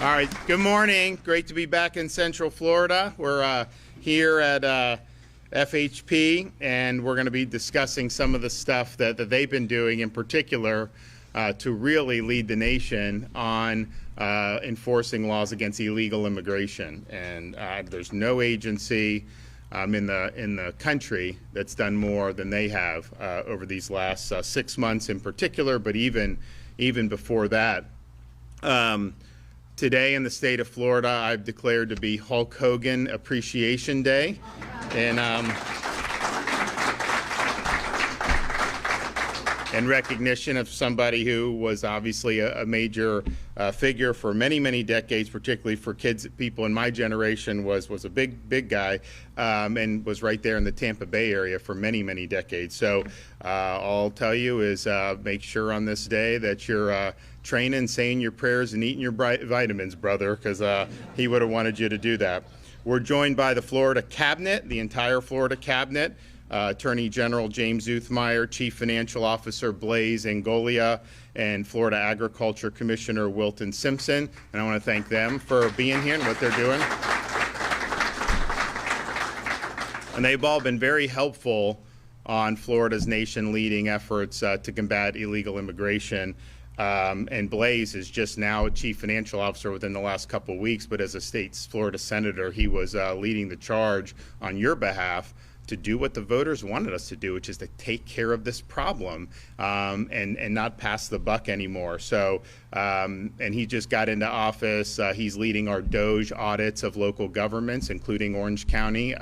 All right, good morning. Great to be back in Central Florida. We're here at FHP, and we're going to be discussing some of the stuff that they've been doing in particular to really lead the nation on enforcing laws against illegal immigration. And there's no agency in the country that's done more than they have over these last 6 months in particular, but even before that. Today in the state of Florida, I've declared to be Hulk Hogan Appreciation Day. And in recognition of somebody who was obviously a major figure for many, many decades, particularly for people in my generation, was a big guy, and was right there in the Tampa Bay area for many, many decades. So all I'll tell you is make sure on this day that you're training, saying your prayers, and eating your vitamins, brother, because he would have wanted you to do that. We're joined by the Florida Cabinet, the entire Florida Cabinet. Attorney General James Uthmeyer, Chief Financial Officer Blaise Angolia, and Florida Agriculture Commissioner Wilton Simpson. And I want to thank them for being here and what they're doing. And they've all been very helpful on Florida's nation-leading efforts to combat illegal immigration. And Blaise is just now Chief Financial Officer within the last couple of weeks, but as a state Florida Senator, he was leading the charge on your behalf to do what the voters wanted us to do, which is to take care of this problem and not pass the buck anymore. So, and he just got into office. He's leading our DOJ audits of local governments, including Orange County,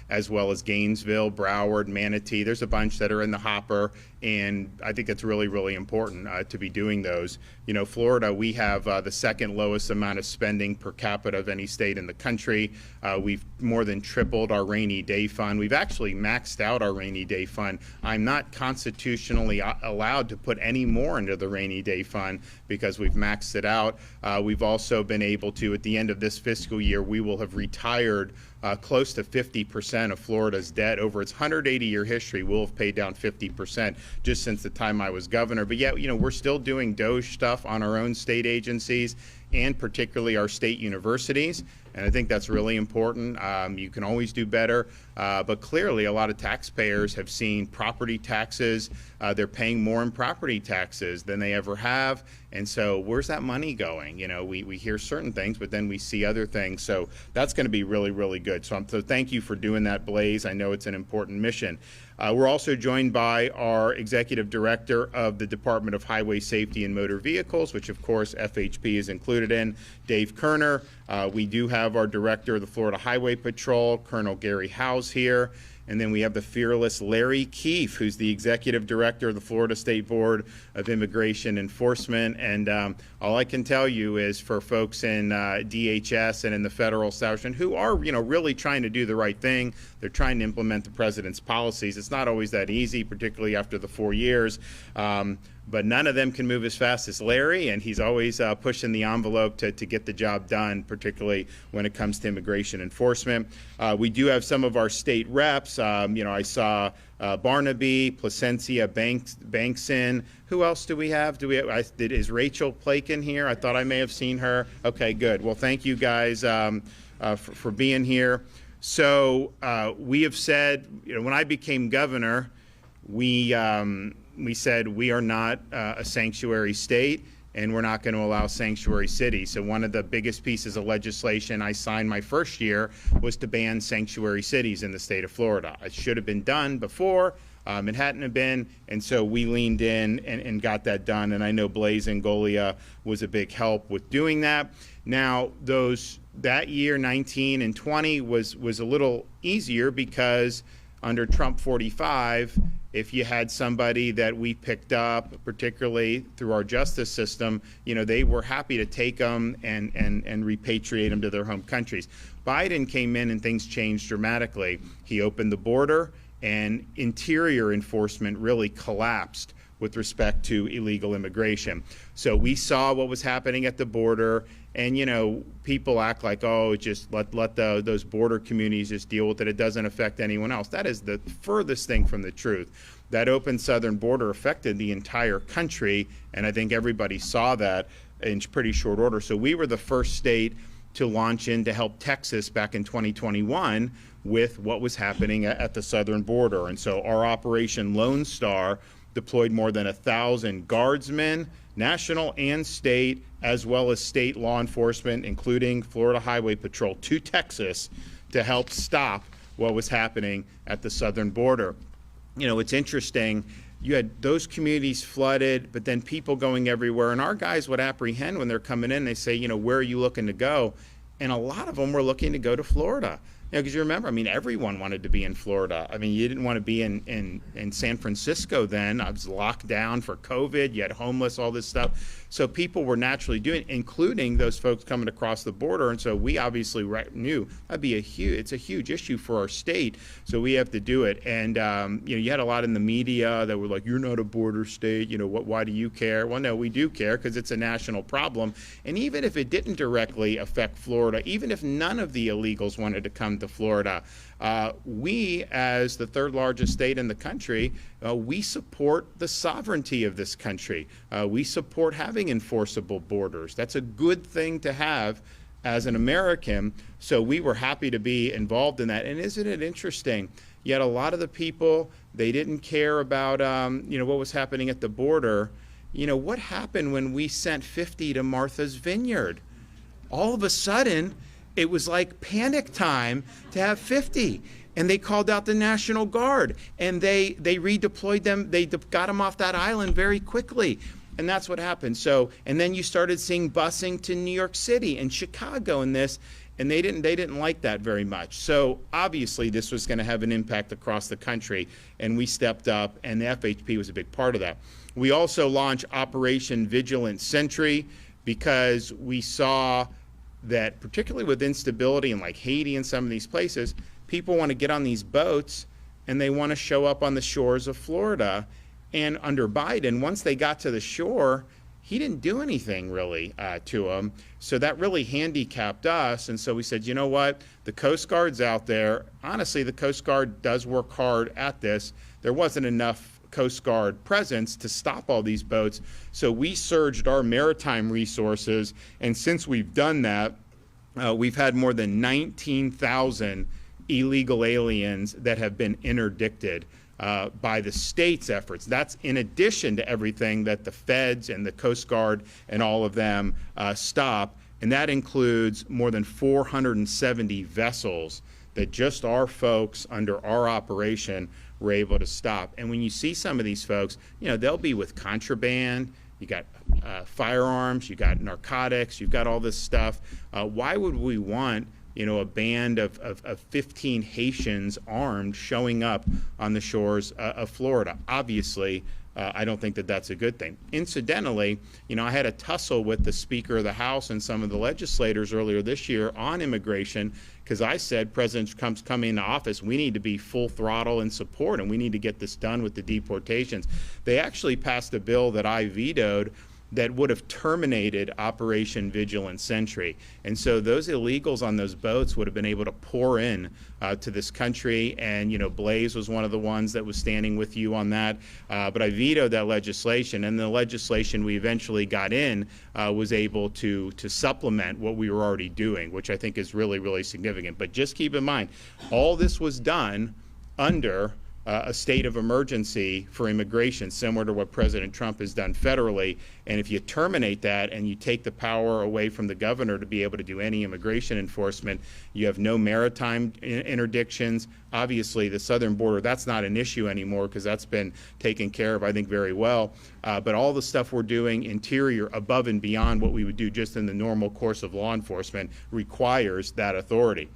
as well as Gainesville, Broward, Manatee. There's a bunch that are in the hopper, and I think it's really, really important to be doing those. You know, Florida, we have the second lowest amount of spending per capita of any state in the country. We've more than tripled our rainy day fund. We've actually maxed out our rainy day fund. I'm not constitutionally allowed to put any more into the rainy day fund because we've maxed it out. We've also been able to, at the end of this fiscal year, we will have retired close to 50% of Florida's debt. Over its 180-year history, we'll have paid down 50% just since the time I was governor. But yet, you know, we're still doing DOJ stuff on our own state agencies and particularly our state universities. And I think that's really important. You can always do better, but clearly a lot of taxpayers have seen property taxes. They're paying more in property taxes than they ever have. And so where's that money going? You know, we hear certain things, but then we see other things. So that's going to be really, really good. So thank you for doing that, Blaise. I know it's an important mission. We're also joined by our Executive Director of the Department of Highway Safety and Motor Vehicles, which of course FHP is included in, Dave Kerner. We do have our Director of the Florida Highway Patrol, Colonel Gary Howes, here. And then we have the fearless Larry Keefe, who's the Executive Director of the Florida State Board of Immigration Enforcement. And all I can tell you is for folks in DHS and in the federal establishment who are, you know, really trying to do the right thing, they're trying to implement the president's policies. It's not always that easy, particularly after the 4 years. But none of them can move as fast as Larry, and he's always pushing the envelope to get the job done, particularly when it comes to immigration enforcement. We do have some of our state reps. You know, I saw Barnaby, Placencia, Bankson. Who else do we have? Is Rachel Plakin here? I thought I may have seen her. Okay, good. Well, thank you guys for being here. So we have said, you know, when I became governor, we said we are not a sanctuary state, and we're not going to allow sanctuary cities. So one of the biggest pieces of legislation I signed my first year was to ban sanctuary cities in the state of Florida. It should have been done before. It hadn't been, and so we leaned in and got that done. And I know Blaise Angolia was a big help with doing that. Now, that year, 19 and 20, was a little easier because under Trump 45, if you had somebody that we picked up, particularly through our justice system, you know, they were happy to take them and repatriate them to their home countries. Biden came in and things changed dramatically. He opened the border, and interior enforcement really collapsed with respect to illegal immigration. So we saw what was happening at the border, and you know, people act like, oh, just let those border communities just deal with it. It doesn't affect anyone else. That is the furthest thing from the truth. That open southern border affected the entire country, and I think everybody saw that. in pretty short order. So we were the first state to launch in to help Texas back in 2021 with what was happening at the southern border. And so our Operation Lone Star deployed more than 1,000 guardsmen, national and state, as well as state law enforcement, including Florida Highway Patrol, to Texas to help stop what was happening at the southern border. You know, it's interesting. You had those communities flooded, but then people going everywhere. And our guys would apprehend when they're coming in. They say, you know, where are you looking to go? And a lot of them were looking to go to Florida. You know, because you remember, I mean, everyone wanted to be in Florida. I mean, you didn't want to be in San Francisco then. I was locked down for COVID. You had homeless, all this stuff. So people were naturally doing it, including those folks coming across the border. And so we obviously knew that'd be it's a huge issue for our state. So we have to do it. And, you know, you had a lot in the media that were like, you're not a border state. You know, why do you care? Well, no, we do care because it's a national problem. And even if it didn't directly affect Florida, even if none of the illegals wanted to come to Florida, we, as the third largest state in the country, we support the sovereignty of this country. We support having enforceable borders. That's a good thing to have as an American. So we were happy to be involved in that. And isn't it interesting? Yet a lot of the people, they didn't care about you know, what was happening at the border. You know, what happened when we sent 50 to Martha's Vineyard? All of a sudden, it was like panic time to have 50. And they called out the National Guard, and they redeployed them. They got them off that island very quickly. And that's what happened. So, and then you started seeing busing to New York City and Chicago and this, and they didn't like that very much. So obviously this was going to have an impact across the country, and we stepped up, and the FHP was a big part of that. We also launched Operation Vigilant Sentry because we saw that, particularly with instability in like Haiti and some of these places, people want to get on these boats and they want to show up on the shores of Florida. And under Biden, once they got to the shore, he didn't do anything really to them. So that really handicapped us. And so we said, you know what? The Coast Guard's out there. Honestly, the Coast Guard does work hard at this. There wasn't enough Coast Guard presence to stop all these boats. So we surged our maritime resources. And since we've done that, we've had more than 19,000 illegal aliens that have been interdicted by the state's efforts. That's in addition to everything that the feds and the Coast Guard and all of them stop. And that includes more than 470 vessels that just our folks under our operation were able to stop. And when you see some of these folks, you know, they'll be with contraband. You got firearms, you got narcotics, you've got all this stuff. Why would we want, you know, a band of 15 Haitians armed showing up on the shores of Florida? Obviously, I don't think that that's a good thing. Incidentally, you know, I had a tussle with the Speaker of the House and some of the legislators earlier this year on immigration, because I said President Trump's coming into office, we need to be full throttle in support, and we need to get this done with the deportations. They actually passed a bill that I vetoed that would have terminated Operation Vigilant Sentry. And so those illegals on those boats would have been able to pour in to this country. And, you know, Blaze was one of the ones that was standing with you on that. But I vetoed that legislation. And the legislation we eventually got in was able to supplement what we were already doing, which I think is really, really significant. But just keep in mind, all this was done under a state of emergency for immigration, similar to what President Trump has done federally. And if you terminate that and you take the power away from the governor to be able to do any immigration enforcement, you have no maritime interdictions. Obviously, the southern border, that's not an issue anymore because that's been taken care of, I think, very well. But all the stuff we're doing interior, above and beyond what we would do just in the normal course of law enforcement, requires that authority.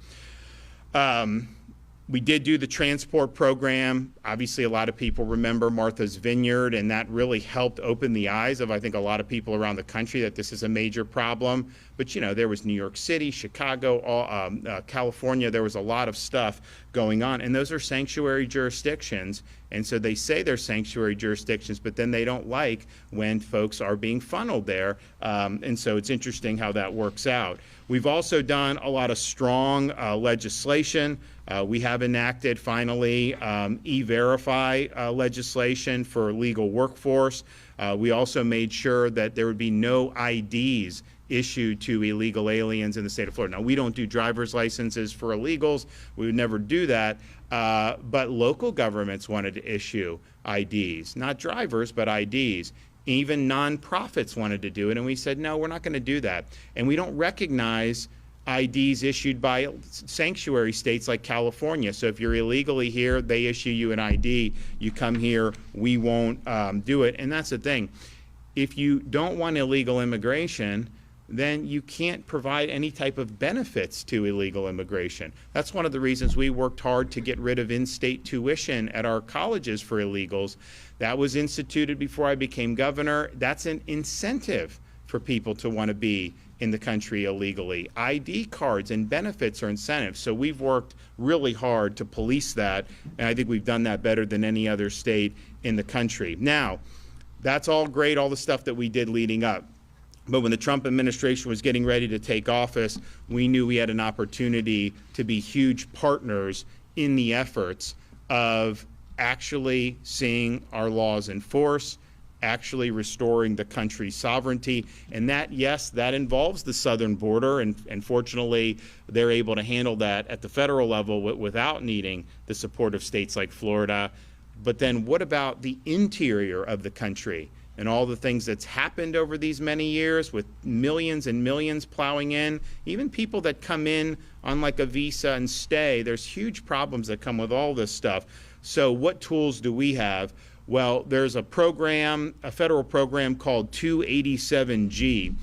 We did do the transport program. Obviously, a lot of people remember Martha's Vineyard, and that really helped open the eyes of, I think, a lot of people around the country that this is a major problem. But, you know, there was New York City, Chicago, California. There was a lot of stuff going on, and those are sanctuary jurisdictions. And so they say they're sanctuary jurisdictions, but then they don't like when folks are being funneled there. And so it's interesting how that works out. We've also done a lot of strong legislation. We have enacted, finally, E-Verify legislation for legal workforce. We also made sure that there would be no IDs issued to illegal aliens in the state of Florida. Now, we don't do driver's licenses for illegals. We would never do that. But local governments wanted to issue IDs, not drivers, but IDs. Even nonprofits wanted to do it, and we said, no, we're not going to do that. And we don't recognize IDs issued by sanctuary states like California. So if you're illegally here, they issue you an ID. You come here, we won't do it. And that's the thing. If you don't want illegal immigration, then you can't provide any type of benefits to illegal immigration. That's one of the reasons we worked hard to get rid of in-state tuition at our colleges for illegals. That was instituted before I became governor. That's an incentive for people to want to be in the country illegally. ID cards and benefits are incentives. So we've worked really hard to police that, and I think we've done that better than any other state in the country. Now, that's all great, all the stuff that we did leading up. But when the Trump administration was getting ready to take office, we knew we had an opportunity to be huge partners in the efforts of actually seeing our laws enforced, actually restoring the country's sovereignty. And that, yes, that involves the southern border, and fortunately, they're able to handle that at the federal level without needing the support of states like Florida. But then what about the interior of the country and all the things that's happened over these many years with millions and millions plowing in? Even people that come in on like a visa and stay, there's huge problems that come with all this stuff. So what tools do we have? Well, there's a program, a federal program called 287G,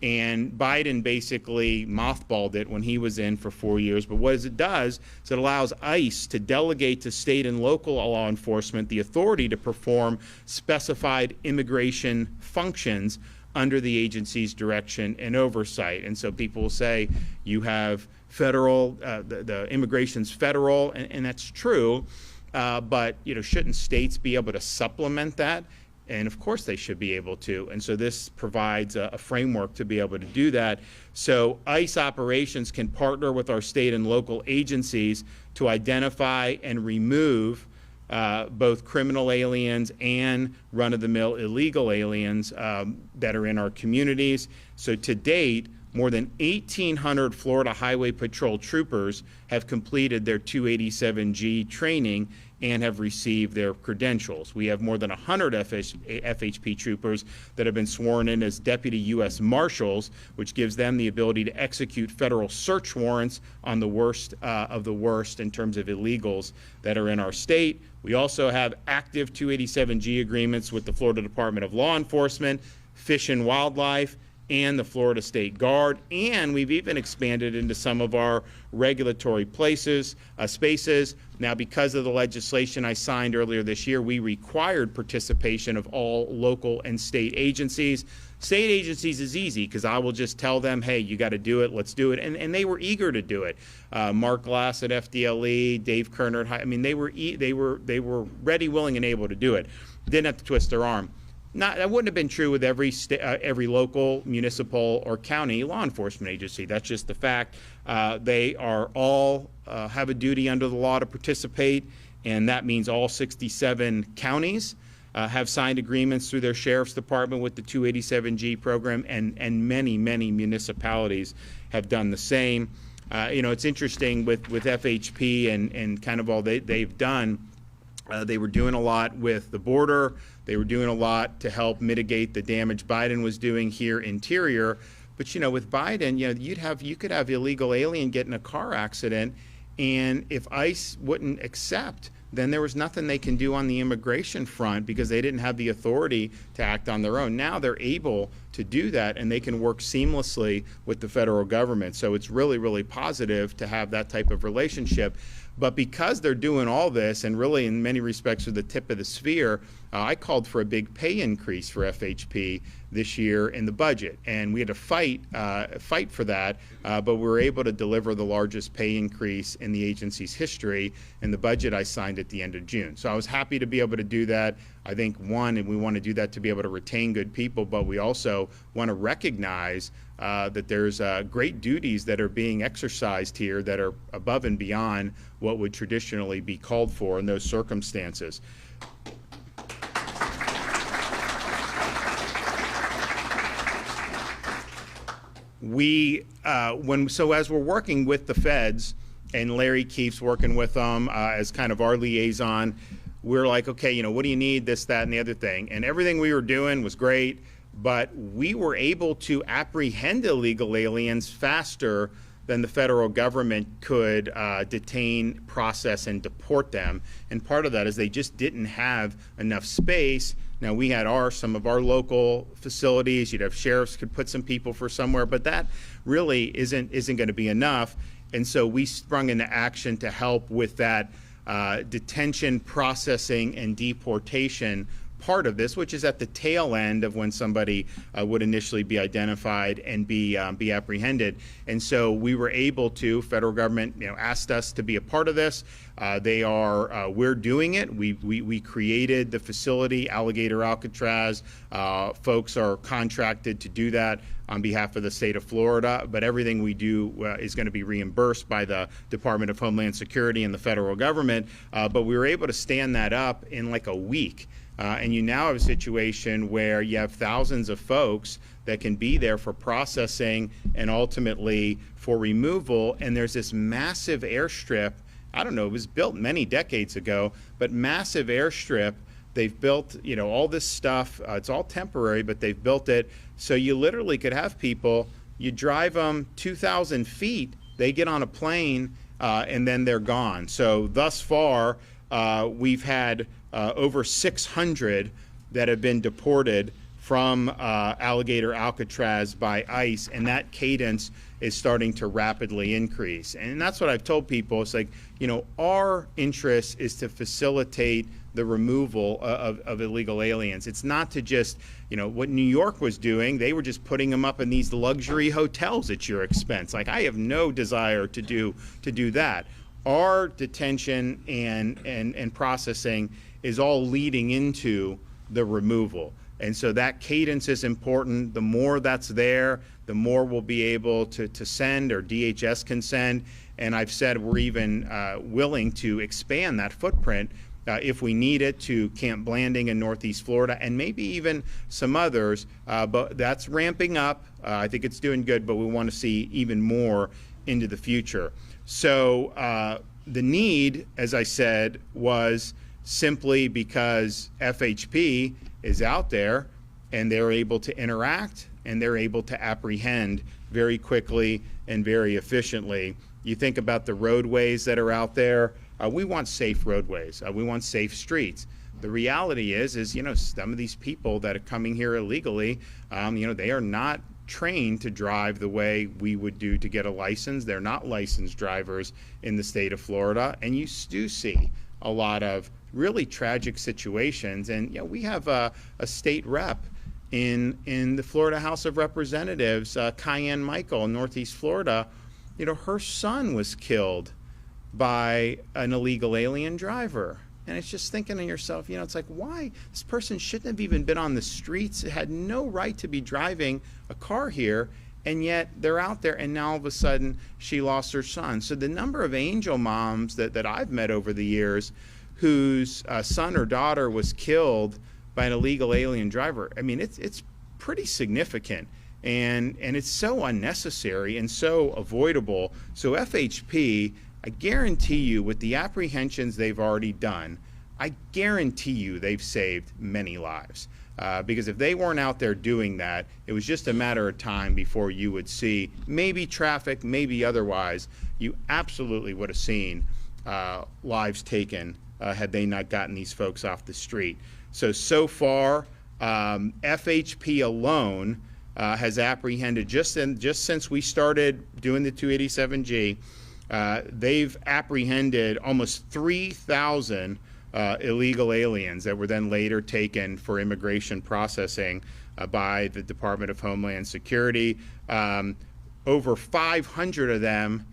and Biden basically mothballed it when he was in for 4 years. But what it does is it allows ICE to delegate to state and local law enforcement the authority to perform specified immigration functions under the agency's direction and oversight. And so people will say you have federal, the immigration's federal, and that's true. But shouldn't states be able to supplement that? And of course they should be able to. And so this provides a framework to be able to do that. So ICE operations can partner with our state and local agencies to identify and remove both criminal aliens and run-of-the-mill illegal aliens that are in our communities. So to date, more than 1,800 Florida Highway Patrol troopers have completed their 287G training and have received their credentials. We have more than 100 FHP troopers that have been sworn in as Deputy U.S. Marshals, which gives them the ability to execute federal search warrants on the worst of the worst in terms of illegals that are in our state. We also have active 287G agreements with the Florida Department of Law Enforcement, Fish and Wildlife, and the Florida State Guard, and we've even expanded into some of our regulatory spaces. Now, because of the legislation I signed earlier this year, we required participation of all local and state agencies. State agencies is easy because I will just tell them, hey, you got to do it, let's do it, and they were eager to do it. Mark Glass at FDLE, Dave Kerner, they were ready, willing, and able to do it. Didn't have to twist their arm. That wouldn't have been true with every local, municipal, or county law enforcement agency. That's just the fact. They are all have a duty under the law to participate, and that means all 67 counties have signed agreements through their sheriff's department with the 287G program, and many, many municipalities have done the same. It's interesting with FHP and kind of all they've done. They were doing a lot with the border. They were doing a lot to help mitigate the damage Biden was doing here interior. But with Biden, you could have illegal alien get in a car accident, and if ICE wouldn't accept, then there was nothing they can do on the immigration front because they didn't have the authority to act on their own. Now they're able to do that, and they can work seamlessly with the federal government. So it's really, really positive to have that type of relationship. But because they're doing all this, and really in many respects are the tip of the sphere, I called for a big pay increase for FHP this year in the budget, and we had to fight for that, but we were able to deliver the largest pay increase in the agency's history in the budget I signed at the end of June. So I was happy to be able to do that. I think, and we want to do that to be able to retain good people, but we also want to recognize that there's great duties that are being exercised here that are above and beyond what would traditionally be called for in those circumstances. as we're working with the feds, and Larry keeps working with them as kind of our liaison, we're like, okay, you know, what do you need, this, that, and the other thing. And everything we were doing was great, but we were able to apprehend illegal aliens faster than the federal government could detain, process, and deport them. And part of that is they just didn't have enough space. Now, we had some of our local facilities. You'd have sheriffs could put some people for somewhere, but that really isn't going to be enough. And so we sprung into action to help with that detention, processing, and deportation part of this, which is at the tail end of when somebody would initially be identified and be apprehended. And so we were able to, federal government, you know, asked us to be a part of this. We're doing it. We created the facility, Alligator Alcatraz. Folks are contracted to do that on behalf of the state of Florida, but everything we do is going to be reimbursed by the Department of Homeland Security and the federal government. But we were able to stand that up in like a week. And you now have a situation where you have thousands of folks that can be there for processing and ultimately for removal. And there's this massive airstrip. I don't know, it was built many decades ago, but massive airstrip. They've built, you know, all this stuff. It's all temporary, but they've built it. So you literally could have people, you drive them 2,000 feet, they get on a plane, and then they're gone. So thus far, we've had over 600 that have been deported from Alligator Alcatraz by ICE, and that cadence is starting to rapidly increase. And that's what I've told people. It's like, you know, our interest is to facilitate the removal of illegal aliens. It's not to just, you know, what New York was doing, they were just putting them up in these luxury hotels at your expense. Like, I have no desire to do that. Our detention and processing is all leading into the removal. And so that cadence is important. The more that's there, the more we'll be able to send, or DHS can send. And I've said we're even willing to expand that footprint if we need it, to Camp Blanding in Northeast Florida, and maybe even some others. But that's ramping up. I think it's doing good, but we want to see even more into the future. So the need, as I said, was simply because FHP is out there and they're able to interact and they're able to apprehend very quickly and very efficiently. You think about the roadways that are out there. We want safe roadways. We want safe streets. The reality is, you know, some of these people that are coming here illegally, you know, they are not trained to drive the way we would do to get a license. They're not licensed drivers in the state of Florida. And you do see a lot of really tragic situations. And, you know, we have a state rep in the Florida House of Representatives, Cayenne Michael in Northeast Florida. You know, her son was killed by an illegal alien driver. And it's just thinking to yourself, you know, it's like, why? This person shouldn't have even been on the streets. It had no right to be driving a car here, and yet they're out there, and now all of a sudden she lost her son. So the number of angel moms that I've met over the years whose son or daughter was killed by an illegal alien driver, I mean, it's pretty significant. And it's so unnecessary and so avoidable. So FHP, I guarantee you, with the apprehensions they've already done, I guarantee you they've saved many lives. Because if they weren't out there doing that, it was just a matter of time before you would see, maybe traffic, maybe otherwise, you absolutely would have seen lives taken had they not gotten these folks off the street. So far, FHP alone has apprehended, just since we started doing the 287G, they've apprehended almost 3,000 illegal aliens that were then later taken for immigration processing by the Department of Homeland Security. Over 500 of them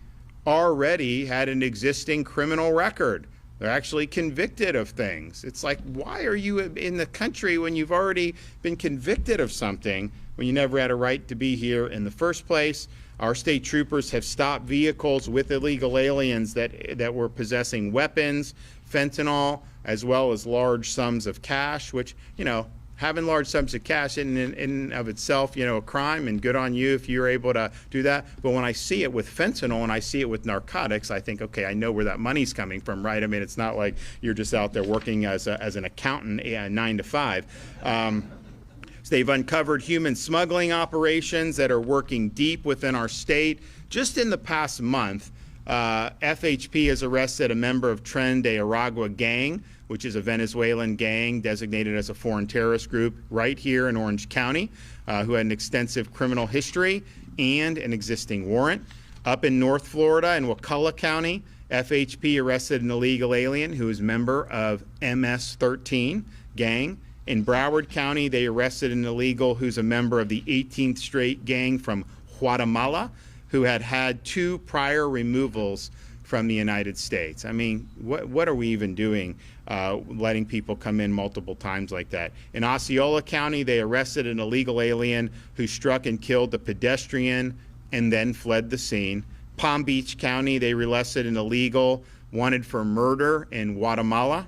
already had an existing criminal record. They're actually convicted of things. It's like, why are you in the country when you've already been convicted of something, when you never had a right to be here in the first place? Our state troopers have stopped vehicles with illegal aliens that were possessing weapons, fentanyl, as well as large sums of cash, which, you know, having large sums of cash in and of itself, a crime, and good on you if you're able to do that. But when I see it with fentanyl and I see it with narcotics, I think, okay, I know where that money's coming from, right? I mean, it's not like you're just out there working as an accountant 9 to 5. So they've uncovered human smuggling operations that are working deep within our state. Just in the past month, FHP has arrested a member of Tren de Aragua gang, which is a Venezuelan gang designated as a foreign terrorist group right here in Orange County, who had an extensive criminal history and an existing warrant. Up in North Florida in Wakulla County, FHP arrested an illegal alien who is a member of MS-13 gang. In Broward County, they arrested an illegal who's a member of the 18th Street gang from Guatemala, who had 2 prior removals from the United States. I mean, what are we even doing letting people come in multiple times like that? In Osceola County, they arrested an illegal alien who struck and killed a pedestrian and then fled the scene. Palm Beach County, they arrested an illegal wanted for murder in Guatemala.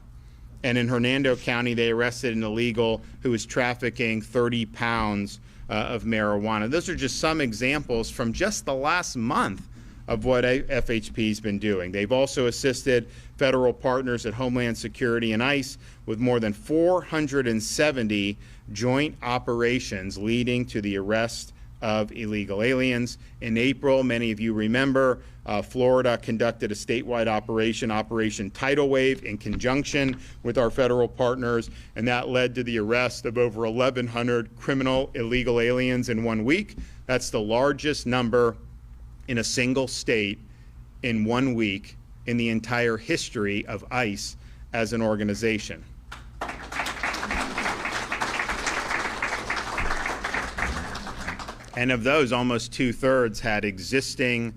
And in Hernando County, they arrested an illegal who was trafficking 30 pounds of marijuana. Those are just some examples from just the last month of what FHP's been doing. They've also assisted federal partners at Homeland Security and ICE with more than 470 joint operations leading to the arrest of illegal aliens. In April, many of you remember, Florida conducted a statewide operation, Operation Tidal Wave, in conjunction with our federal partners, and that led to the arrest of over 1,100 criminal illegal aliens in 1 week. That's the largest number in a single state in 1 week in the entire history of ICE as an organization. And of those, almost 2/3 had existing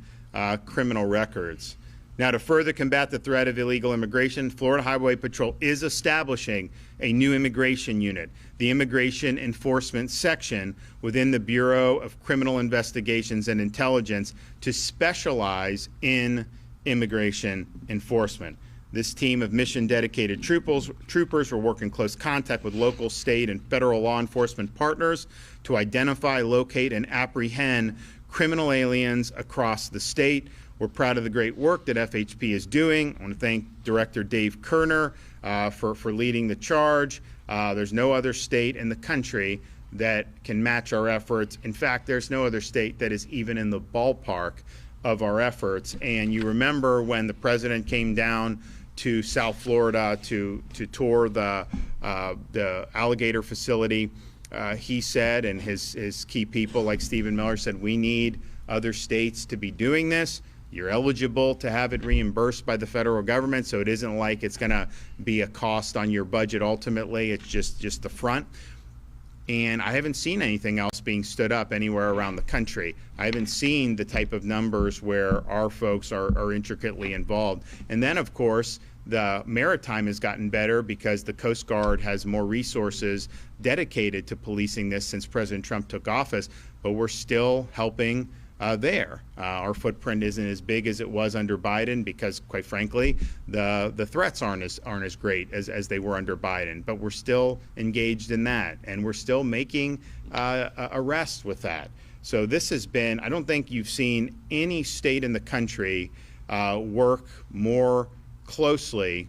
criminal records. Now, to further combat the threat of illegal immigration, Florida Highway Patrol is establishing a new immigration unit, the Immigration Enforcement Section within the Bureau of Criminal Investigations and Intelligence, to specialize in immigration enforcement. This team of mission-dedicated troopers will work in close contact with local, state, and federal law enforcement partners to identify, locate, and apprehend criminal aliens across the state. We're proud of the great work that FHP is doing. I want to thank Director Dave Kerner for leading the charge. There's no other state in the country that can match our efforts. In fact, there's no other state that is even in the ballpark of our efforts. And you remember when the president came down to South Florida to tour the alligator facility, he said, and his key people like Stephen Miller said, we need other states to be doing this. You're eligible to have it reimbursed by the federal government, so it isn't like it's going to be a cost on your budget ultimately. It's just the front. And I haven't seen anything else being stood up anywhere around the country. I haven't seen the type of numbers where our folks are intricately involved. And then, of course, the maritime has gotten better because the Coast Guard has more resources dedicated to policing this since President Trump took office, but we're still helping there. Our footprint isn't as big as it was under Biden because, quite frankly, the threats aren't as great as they were under Biden. But we're still engaged in that, and we're still making arrests with that. So this has been, I don't think you've seen any state in the country work more closely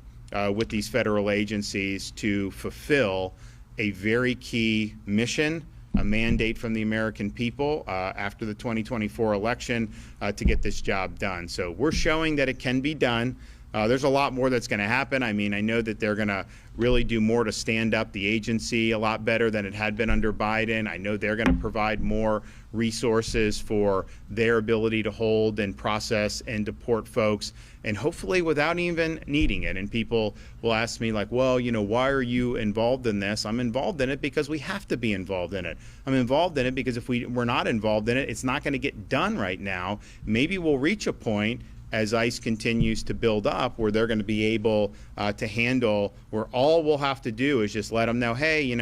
with these federal agencies to fulfill a very key mission, a mandate from the American people after the 2024 election to get this job done. So we're showing that it can be done. There's a lot more that's going to happen. I mean, I know that they're going to really do more to stand up the agency a lot better than it had been under Biden. I know they're going to provide more resources for their ability to hold and process and deport folks, and hopefully without even needing it. And people will ask me like, well, why are you involved in this? I'm involved in it because we have to be involved in it. I'm involved in it because if we're not involved in it, it's not going to get done right now. Maybe we'll reach a point as ICE continues to build up where they're going to be able to handle, where all we'll have to do is just let them know, hey,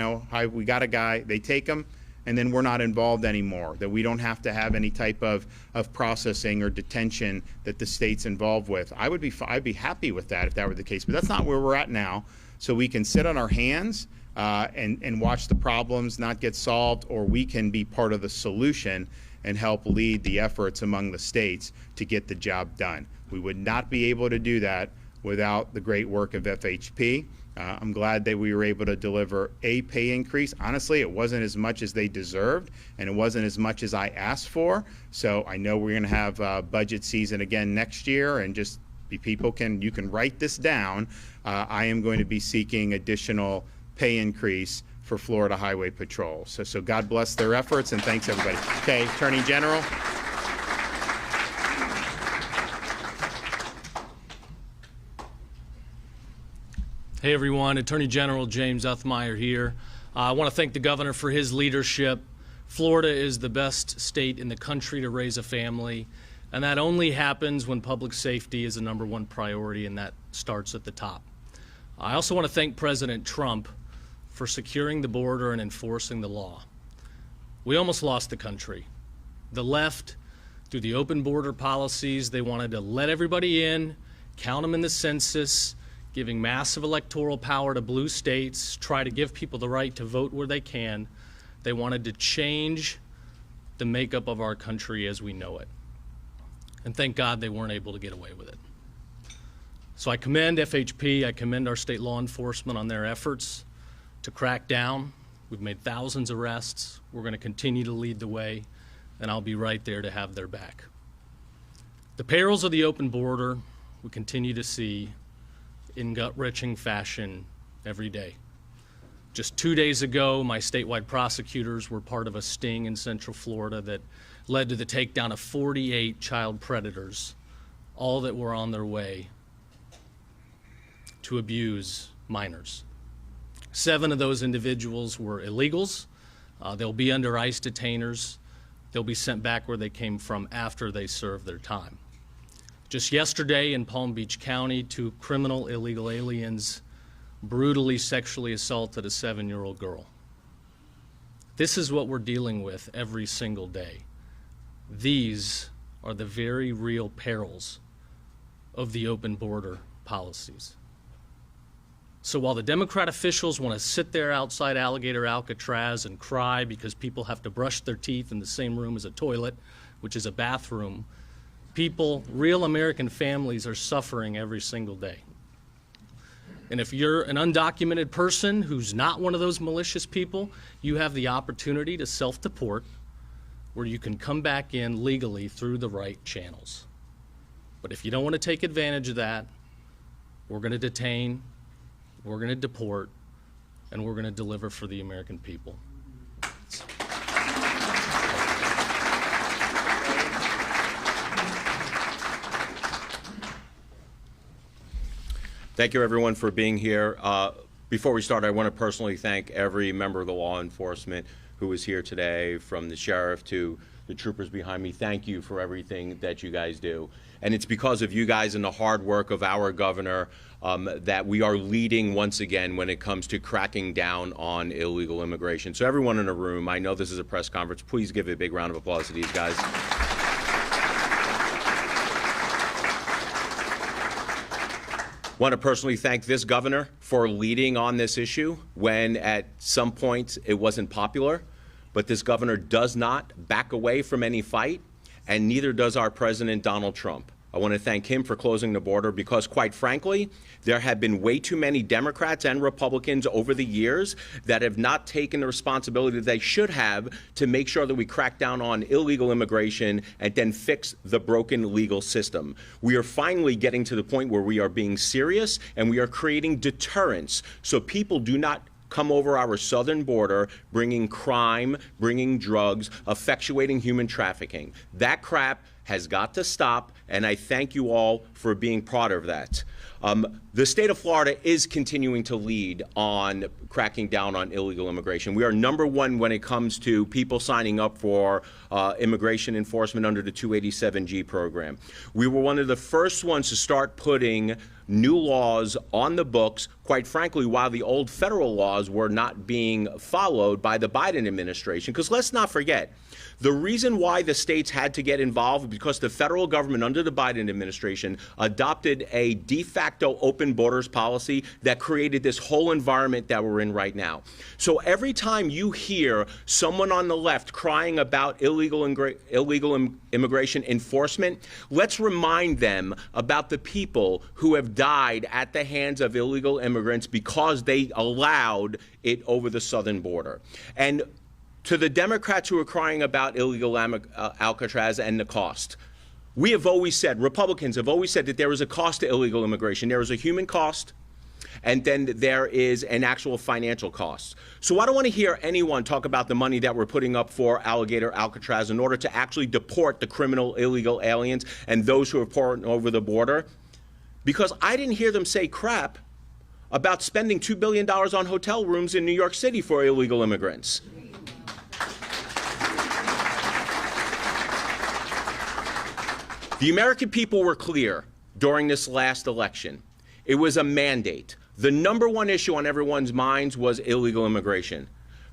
we got a guy, they take him, and then we're not involved anymore, that we don't have to have any type of processing or detention that the state's involved with. I'd be happy with that if that were the case, but that's not where we're at now. So we can sit on our hands and watch the problems not get solved, or we can be part of the solution and help lead the efforts among the states to get the job done. We would not be able to do that without the great work of FHP. I'm glad that we were able to deliver a pay increase. Honestly, it wasn't as much as they deserved, and it wasn't as much as I asked for. So I know we're going to have budget season again next year, and just you can write this down. I am going to be seeking additional pay increase for Florida Highway Patrol. So God bless their efforts, and thanks everybody. Okay, Attorney General. Hey everyone, Attorney General James Uthmeyer here. I want to thank the governor for his leadership. Florida is the best state in the country to raise a family, and that only happens when public safety is the #1 priority, and that starts at the top. I also want to thank President Trump for securing the border and enforcing the law. We almost lost the country. The left, through the open border policies, they wanted to let everybody in, count them in the census, giving massive electoral power to blue states, try to give people the right to vote where they can. They wanted to change the makeup of our country as we know it. And thank God they weren't able to get away with it. So I commend FHP, I commend our state law enforcement on their efforts to crack down. We've made thousands of arrests. We're going to continue to lead the way, and I'll be right there to have their back. The perils of the open border we continue to see in gut-wrenching fashion every day. Just 2 days ago, my statewide prosecutors were part of a sting in Central Florida that led to the takedown of 48 child predators, all that were on their way to abuse minors. 7 of those individuals were illegals. They'll be under ICE detainers. They'll be sent back where they came from after they serve their time. Just yesterday in Palm Beach County, 2 criminal illegal aliens brutally sexually assaulted a 7-year-old girl. This is what we're dealing with every single day. These are the very real perils of the open border policies. So while the Democrat officials want to sit there outside Alligator Alcatraz and cry because people have to brush their teeth in the same room as a toilet, which is a bathroom, people, real American families, are suffering every single day. And if you're an undocumented person who's not one of those malicious people, you have the opportunity to self-deport, where you can come back in legally through the right channels. But if you don't want to take advantage of that, we're going to detain, we're going to deport, and we're going to deliver for the American people. Thank you, everyone, for being here. Before we start, I want to personally thank every member of the law enforcement who is here today, from the sheriff to the troopers behind me. Thank you for everything that you guys do. And it's because of you guys and the hard work of our governor that we are leading once again when it comes to cracking down on illegal immigration. So everyone in the room, I know this is a press conference, please give a big round of applause to these guys. Want to personally thank this governor for leading on this issue when at some points it wasn't popular, but this governor does not back away from any fight, and neither does our president, Donald Trump. I want to thank him for closing the border because, quite frankly, there have been way too many Democrats and Republicans over the years that have not taken the responsibility that they should have to make sure that we crack down on illegal immigration and then fix the broken legal system. We are finally getting to the point where we are being serious and we are creating deterrence so people do not come over our southern border bringing crime, bringing drugs, effectuating human trafficking. That crap has got to stop, and I thank you all for being part of that. The state of Florida is continuing to lead on cracking down on illegal immigration. We are #1 when it comes to people signing up for immigration enforcement under the 287G program. We were one of the first ones to start putting new laws on the books, quite frankly, while the old federal laws were not being followed by the Biden administration. Because let's not forget, the reason why the states had to get involved was because the federal government under the Biden administration adopted a de facto facto open borders policy that created this whole environment that we're in right now. So every time you hear someone on the left crying about illegal immigration enforcement, let's remind them about the people who have died at the hands of illegal immigrants because they allowed it over the southern border. And to the Democrats who are crying about illegal Alcatraz and the cost, we have always said, Republicans have always said that there is a cost to illegal immigration. There is a human cost, and then there is an actual financial cost. So I don't want to hear anyone talk about the money that we're putting up for Alligator Alcatraz in order to actually deport the criminal illegal aliens and those who are pouring over the border, because I didn't hear them say crap about spending $2 billion on hotel rooms in New York City for illegal immigrants. The American people were clear during this last election. It was a mandate. The number one issue on everyone's minds was illegal immigration.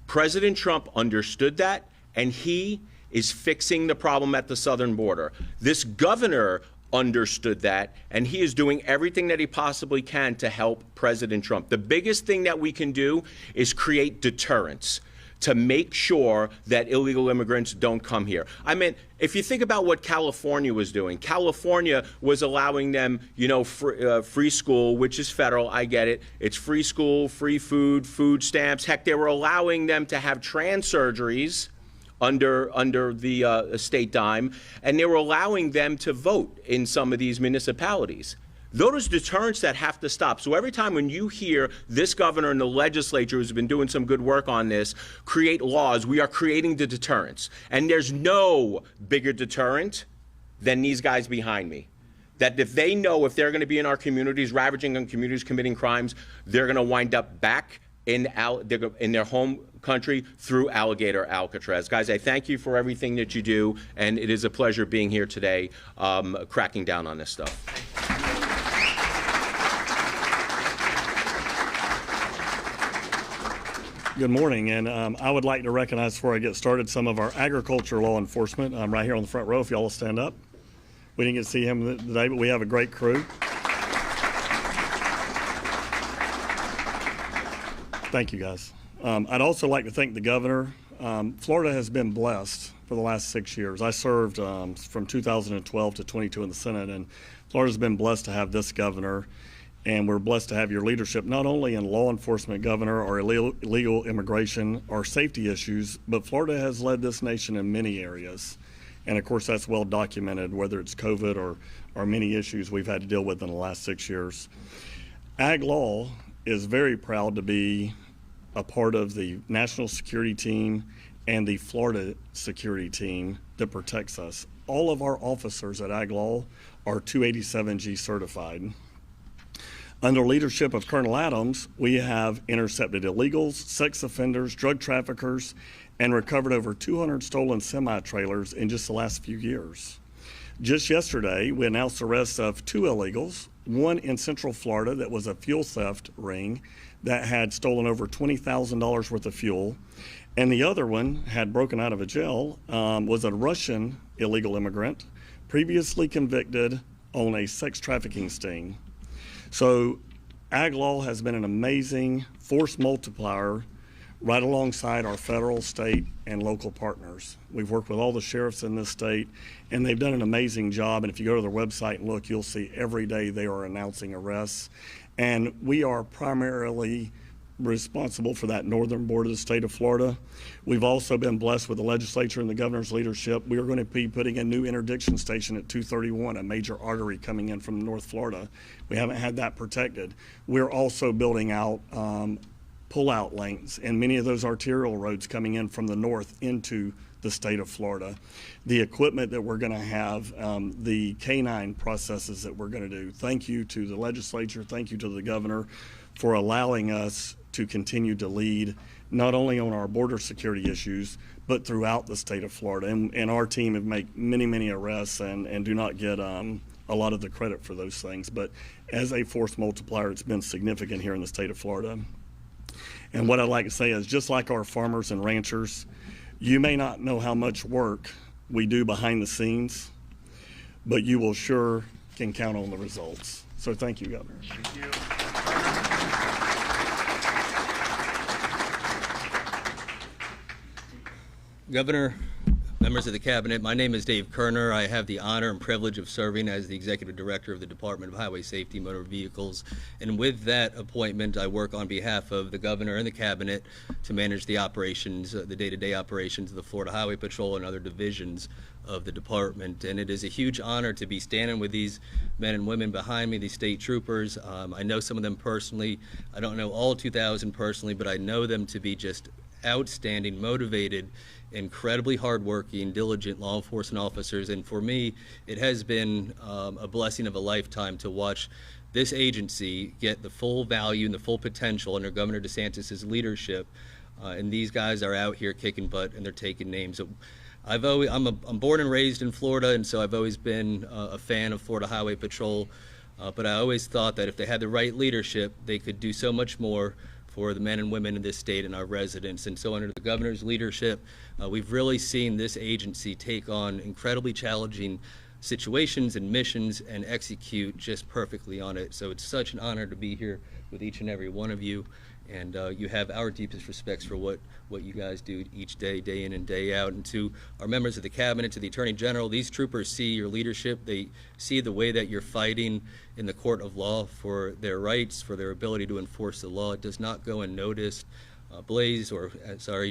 President Trump understood that, and he is fixing the problem at the southern border. This governor understood that, and he is doing everything that he possibly can to help President Trump. The biggest thing that we can do is create deterrence to make sure that illegal immigrants don't come here. I mean, if you think about what California was doing, California was allowing them, free school, which is federal, I get it. It's free school, free food, food stamps. Heck, they were allowing them to have trans surgeries under the state dime, and they were allowing them to vote in some of these municipalities. Those deterrents that have to stop. So every time when you hear this governor and the legislature who's been doing some good work on this create laws, we are creating the deterrents. And there's no bigger deterrent than these guys behind me. That if they know if they're going to be in our communities, ravaging in communities, committing crimes, they're going to wind up back in their home country through Alligator Alcatraz. Guys, I thank you for everything that you do, and it is a pleasure being here today cracking down on this stuff. Good morning, and I would like to recognize before I get started some of our agriculture law enforcement. I'm right here on the front row if y'all will stand up. We didn't get to see him today, but we have a great crew. Thank you, guys. I'd also like to thank the governor. Florida has been blessed for the last 6 years. I served from 2012 to 22 in the Senate, and Florida's been blessed to have this governor. And we're blessed to have your leadership, not only in law enforcement, governor, or illegal immigration or safety issues, but Florida has led this nation in many areas. And of course, that's well documented, whether it's COVID or many issues we've had to deal with in the last 6 years. Ag Law is very proud to be a part of the national security team and the Florida security team that protects us. All of our officers at Ag Law are 287G certified. Under leadership of Colonel Adams, we have intercepted illegals, sex offenders, drug traffickers, and recovered over 200 stolen semi-trailers in just the last few years. Just yesterday, we announced the arrest of 2 illegals, one in Central Florida that was a fuel theft ring that had stolen over $20,000 worth of fuel, and the other one had broken out of a jail, was a Russian illegal immigrant, previously convicted on a sex trafficking sting. So Ag Law has been an amazing force multiplier right alongside our federal, state, and local partners. We've worked with all the sheriffs in this state, and they've done an amazing job. And if you go to their website and look, you'll see every day they are announcing arrests. And we are primarily responsible for that northern border of the state of Florida. We've also been blessed with the legislature and the governor's leadership. We are going to be putting a new interdiction station at 231, a major artery coming in from North Florida. We haven't had that protected. We're also building out pull-out lanes and many of those arterial roads coming in from the north into the state of Florida. The equipment that we're going to have, the canine processes that we're going to do. Thank you to the legislature. Thank you to the governor for allowing us to continue to lead not only on our border security issues, but throughout the state of Florida. And our team have made many arrests and do not get a lot of the credit for those things. But as a force multiplier, it's been significant here in the state of Florida. And what I'd like to say is, just like our farmers and ranchers, you may not know how much work we do behind the scenes, but you will sure can count on the results. So thank you, Governor. Thank you. Governor, members of the Cabinet, my name is Dave Kerner. I have the honor and privilege of serving as the Executive Director of the Department of Highway Safety and Motor Vehicles. And with that appointment, I work on behalf of the Governor and the Cabinet to manage the operations, the day-to-day operations of the Florida Highway Patrol and other divisions of the department. And it is a huge honor to be standing with these men and women behind me, these state troopers. I know some of them personally. I don't know all 2,000 personally, but I know them to be just outstanding, motivated, incredibly hardworking, diligent law enforcement officers. And for me, it has been a blessing of a lifetime to watch this agency get the full value and the full potential under Governor DeSantis' leadership. And these guys are out here kicking butt and they're taking names. I'm born and raised in Florida, and so I've always been a fan of Florida Highway Patrol. But I always thought that if they had the right leadership, they could do so much more for the men and women in this state and our residents. And so under the governor's leadership, we've really seen this agency take on incredibly challenging situations and missions and execute just perfectly on it. So it's such an honor to be here with each and every one of you. And you have our deepest respects for what you guys do each day, day in and day out. And to our members of the Cabinet, to the Attorney General, these troopers see your leadership. They see the way that you're fighting in the court of law for their rights, for their ability to enforce the law. It does not go unnoticed.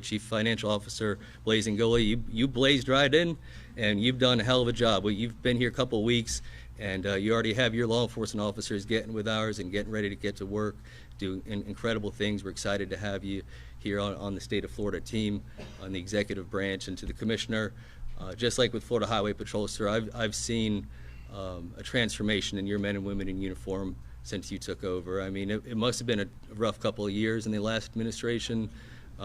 Chief Financial Officer Blaise Ngoli, you blazed right in, and you've done a hell of a job. Well, you've been here a couple of weeks, and you already have your law enforcement officers getting with ours and getting ready to get to work, do incredible things. We're excited to have you here on the state of Florida team, on the executive branch. And to the Commissioner, just like with Florida Highway Patrol, sir, I've seen a transformation in your men and women in uniform since you took over. I mean, it must have been a rough couple of years in the last administration,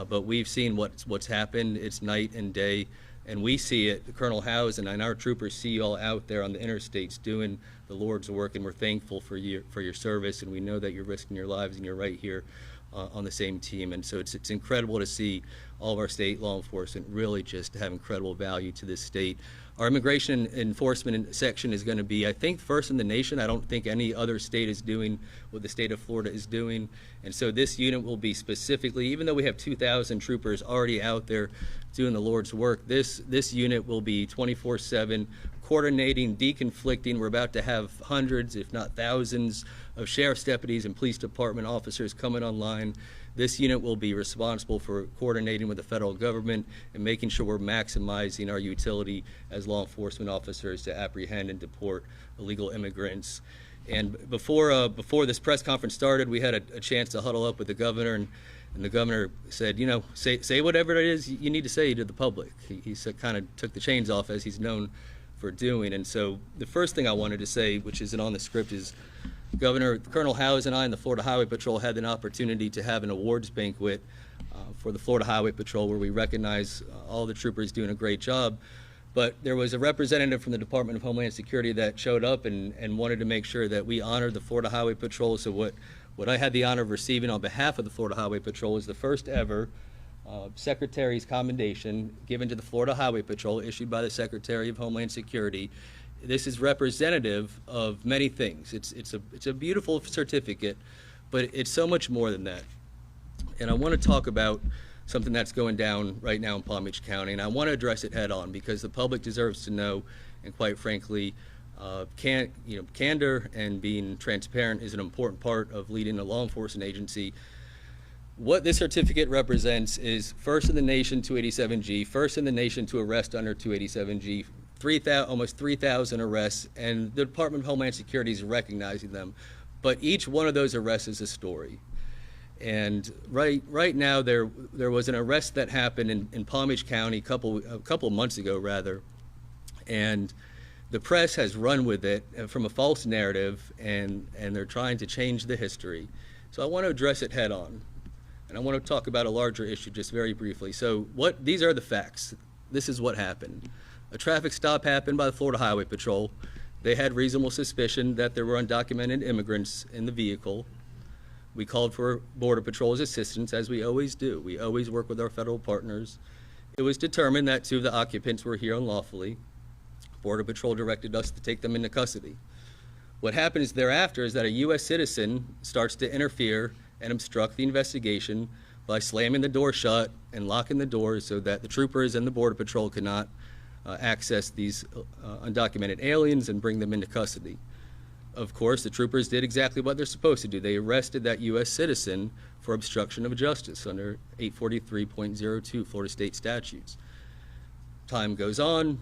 but we've seen what's happened. It's night and day, and we see it. Colonel Howes and our troopers see you all out there on the interstates doing the Lord's work, and we're thankful for your service, and we know that you're risking your lives, and you're right here on the same team. And so it's incredible to see all of our state law enforcement really just have incredible value to this state. Our immigration enforcement section is going to be, I think, first in the nation. I don't think any other state is doing what the state of Florida is doing. And so this unit will be specifically, even though we have 2,000 troopers already out there doing the Lord's work, this unit will be 24/7 coordinating, deconflicting. We're about to have hundreds, if not thousands, of sheriff's deputies and police department officers coming online. This unit will be responsible for coordinating with the federal government and making sure we're maximizing our utility as law enforcement officers to apprehend and deport illegal immigrants. And before this press conference started, we had a chance to huddle up with the governor, and the governor said, you know, say whatever it is you need to say to the public. He kind of took the chains off, as he's known for doing. And so the first thing I wanted to say, which isn't on the script, is Governor Colonel Howes and I and the Florida Highway Patrol had an opportunity to have an awards banquet for the Florida Highway Patrol, where we recognize all the troopers doing a great job. But there was a representative from the Department of Homeland Security that showed up and wanted to make sure that we honored the Florida Highway Patrol. So what I had the honor of receiving on behalf of the Florida Highway Patrol is the first ever Secretary's Commendation given to the Florida Highway Patrol, issued by the Secretary of Homeland Security. This is representative of many things. It's a beautiful certificate, but it's so much more than that. And I want to talk about something that's going down right now in Palm Beach County, and I want to address it head on because the public deserves to know, and quite frankly, candor and being transparent is an important part of leading a law enforcement agency. What this certificate represents is first in the nation 287G, first in the nation to arrest under 287G, almost 3,000 arrests, and the Department of Homeland Security is recognizing them. But each one of those arrests is a story. And right now there was an arrest that happened in Palm Beach County a couple months ago, rather, and the press has run with it from a false narrative, and they're trying to change the history. So I want to address it head on. And I want to talk about a larger issue just very briefly. So these are the facts. This is what happened. A traffic stop happened by the Florida Highway Patrol. They had reasonable suspicion that there were undocumented immigrants in the vehicle. We called for Border Patrol's assistance, as we always do. We always work with our federal partners. It was determined that 2 of the occupants were here unlawfully. Border Patrol directed us to take them into custody. What happens thereafter is that a U.S. citizen starts to interfere and obstruct the investigation by slamming the door shut and locking the doors so that the troopers and the Border Patrol cannot access these undocumented aliens and bring them into custody. Of course, the troopers did exactly what they're supposed to do. They arrested that U.S. citizen for obstruction of justice under 843.02 Florida state statutes. Time goes on.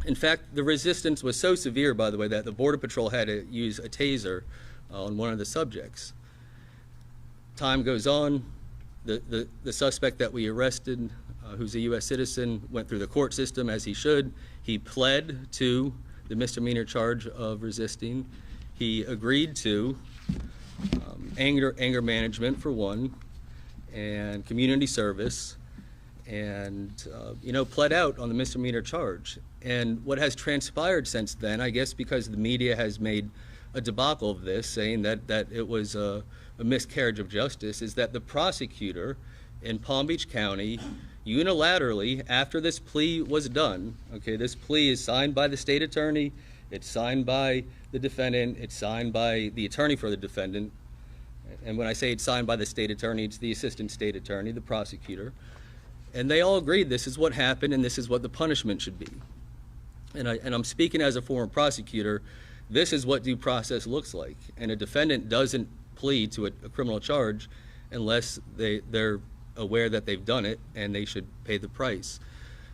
In fact, the resistance was so severe, by the way, that the Border Patrol had to use a taser on one of the subjects. Time goes on. The suspect that we arrested, who's a U.S. citizen, went through the court system as he should. He pled to the misdemeanor charge of resisting. He agreed to anger management, for one, and community service, and pled out on the misdemeanor charge. And what has transpired since then, I guess because the media has made a debacle of this, saying that it was a miscarriage of justice, is that the prosecutor in Palm Beach County unilaterally, after this plea was done, okay, this plea is signed by the state attorney, it's signed by the defendant, it's signed by the attorney for the defendant, and when I say it's signed by the state attorney, it's the assistant state attorney, the prosecutor, and they all agreed this is what happened and this is what the punishment should be. And I'm speaking as a former prosecutor. This is what due process looks like, and a defendant doesn't plead to a criminal charge unless they're aware that they've done it and they should pay the price.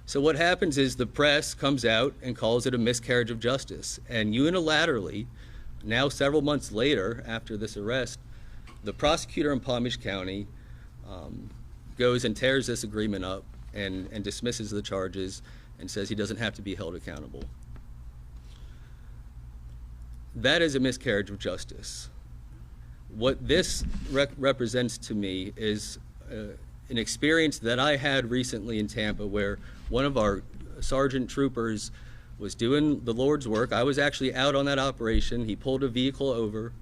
So what happens is the press comes out and calls it a miscarriage of justice, and unilaterally, now several months later after this arrest, the prosecutor in Palm Beach County goes and tears this agreement up and dismisses the charges and says he doesn't have to be held accountable. That is a miscarriage of justice. What this represents to me is an experience that I had recently in Tampa, where one of our sergeant troopers was doing the Lord's work. I was actually out on that operation. He pulled a vehicle over,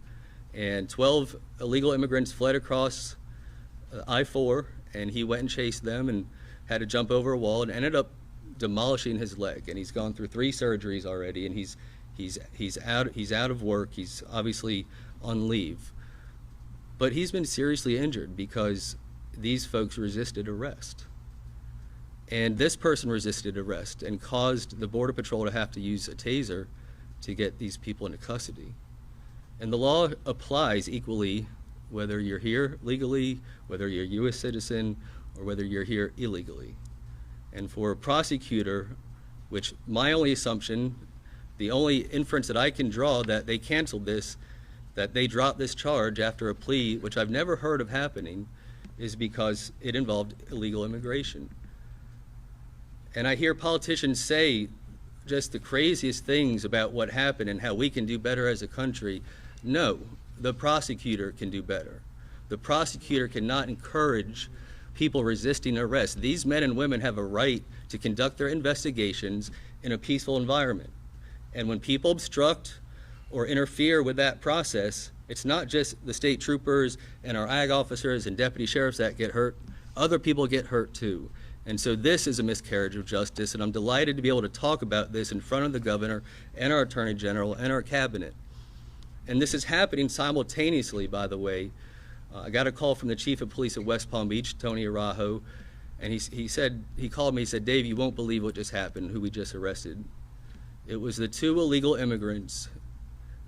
and 12 illegal immigrants fled across I-4, and he went and chased them and had to jump over a wall and ended up demolishing his leg. And he's gone through 3 surgeries already, and he's out of work. He's obviously on leave, but he's been seriously injured because these folks resisted arrest. And this person resisted arrest and caused the Border Patrol to have to use a taser to get these people into custody. And the law applies equally whether you're here legally, whether you're a U.S. citizen, or whether you're here illegally. And for a prosecutor, which my only assumption, the only inference that I can draw that they canceled this, that they dropped this charge after a plea, which I've never heard of happening, is because it involved illegal immigration. And I hear politicians say just the craziest things about what happened and how we can do better as a country. No, the prosecutor can do better. The prosecutor cannot encourage people resisting arrest. These men and women have a right to conduct their investigations in a peaceful environment. And when people obstruct or interfere with that process, it's not just the state troopers and our ag officers and deputy sheriffs that get hurt. Other people get hurt too. And so this is a miscarriage of justice, and I'm delighted to be able to talk about this in front of the governor and our attorney general and our cabinet. And this is happening simultaneously, by the way. I got a call from the chief of police of West Palm Beach, Tony Araujo, and he called me, he said, "Dave, you won't believe what just happened, who we just arrested." It was the 2 illegal immigrants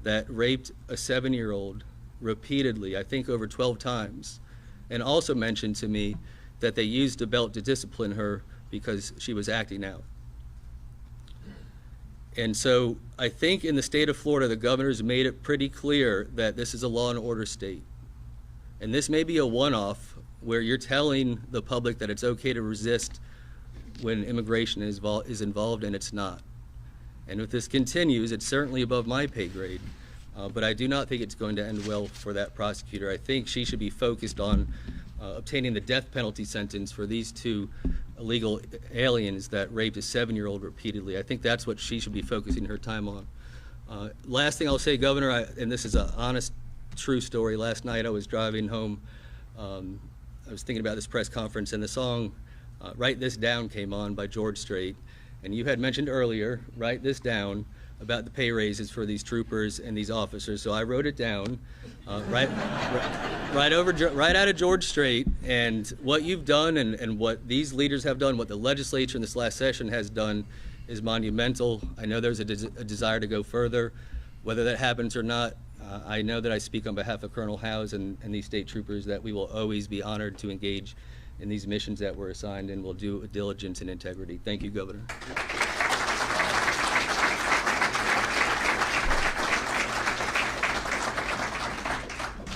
that raped a 7-year-old repeatedly, I think over 12 times, and also mentioned to me that they used a belt to discipline her because she was acting out. And so I think in the state of Florida, the governor's made it pretty clear that this is a law and order state. And this may be a one-off where you're telling the public that it's okay to resist when immigration is involved, and it's not. And if this continues, it's certainly above my pay grade. But I do not think it's going to end well for that prosecutor. I think she should be focused on obtaining the death penalty sentence for these 2 illegal aliens that raped a 7-year-old repeatedly. I think that's what she should be focusing her time on. Last thing I'll say, Governor, and this is an honest, true story. Last night I was driving home. I was thinking about this press conference, and the song Write This Down came on by George Strait. And you had mentioned earlier, write this down. about the pay raises for these troopers and these officers. So I wrote it down, right out of George Strait. And what you've done and what these leaders have done, what the legislature in this last session has done, is monumental. I know there's a desire to go further. Whether that happens or not, I know that I speak on behalf of Colonel Howes and these state troopers that we will always be honored to engage in these missions that we're assigned, and will do with diligence and integrity. Thank you, Governor.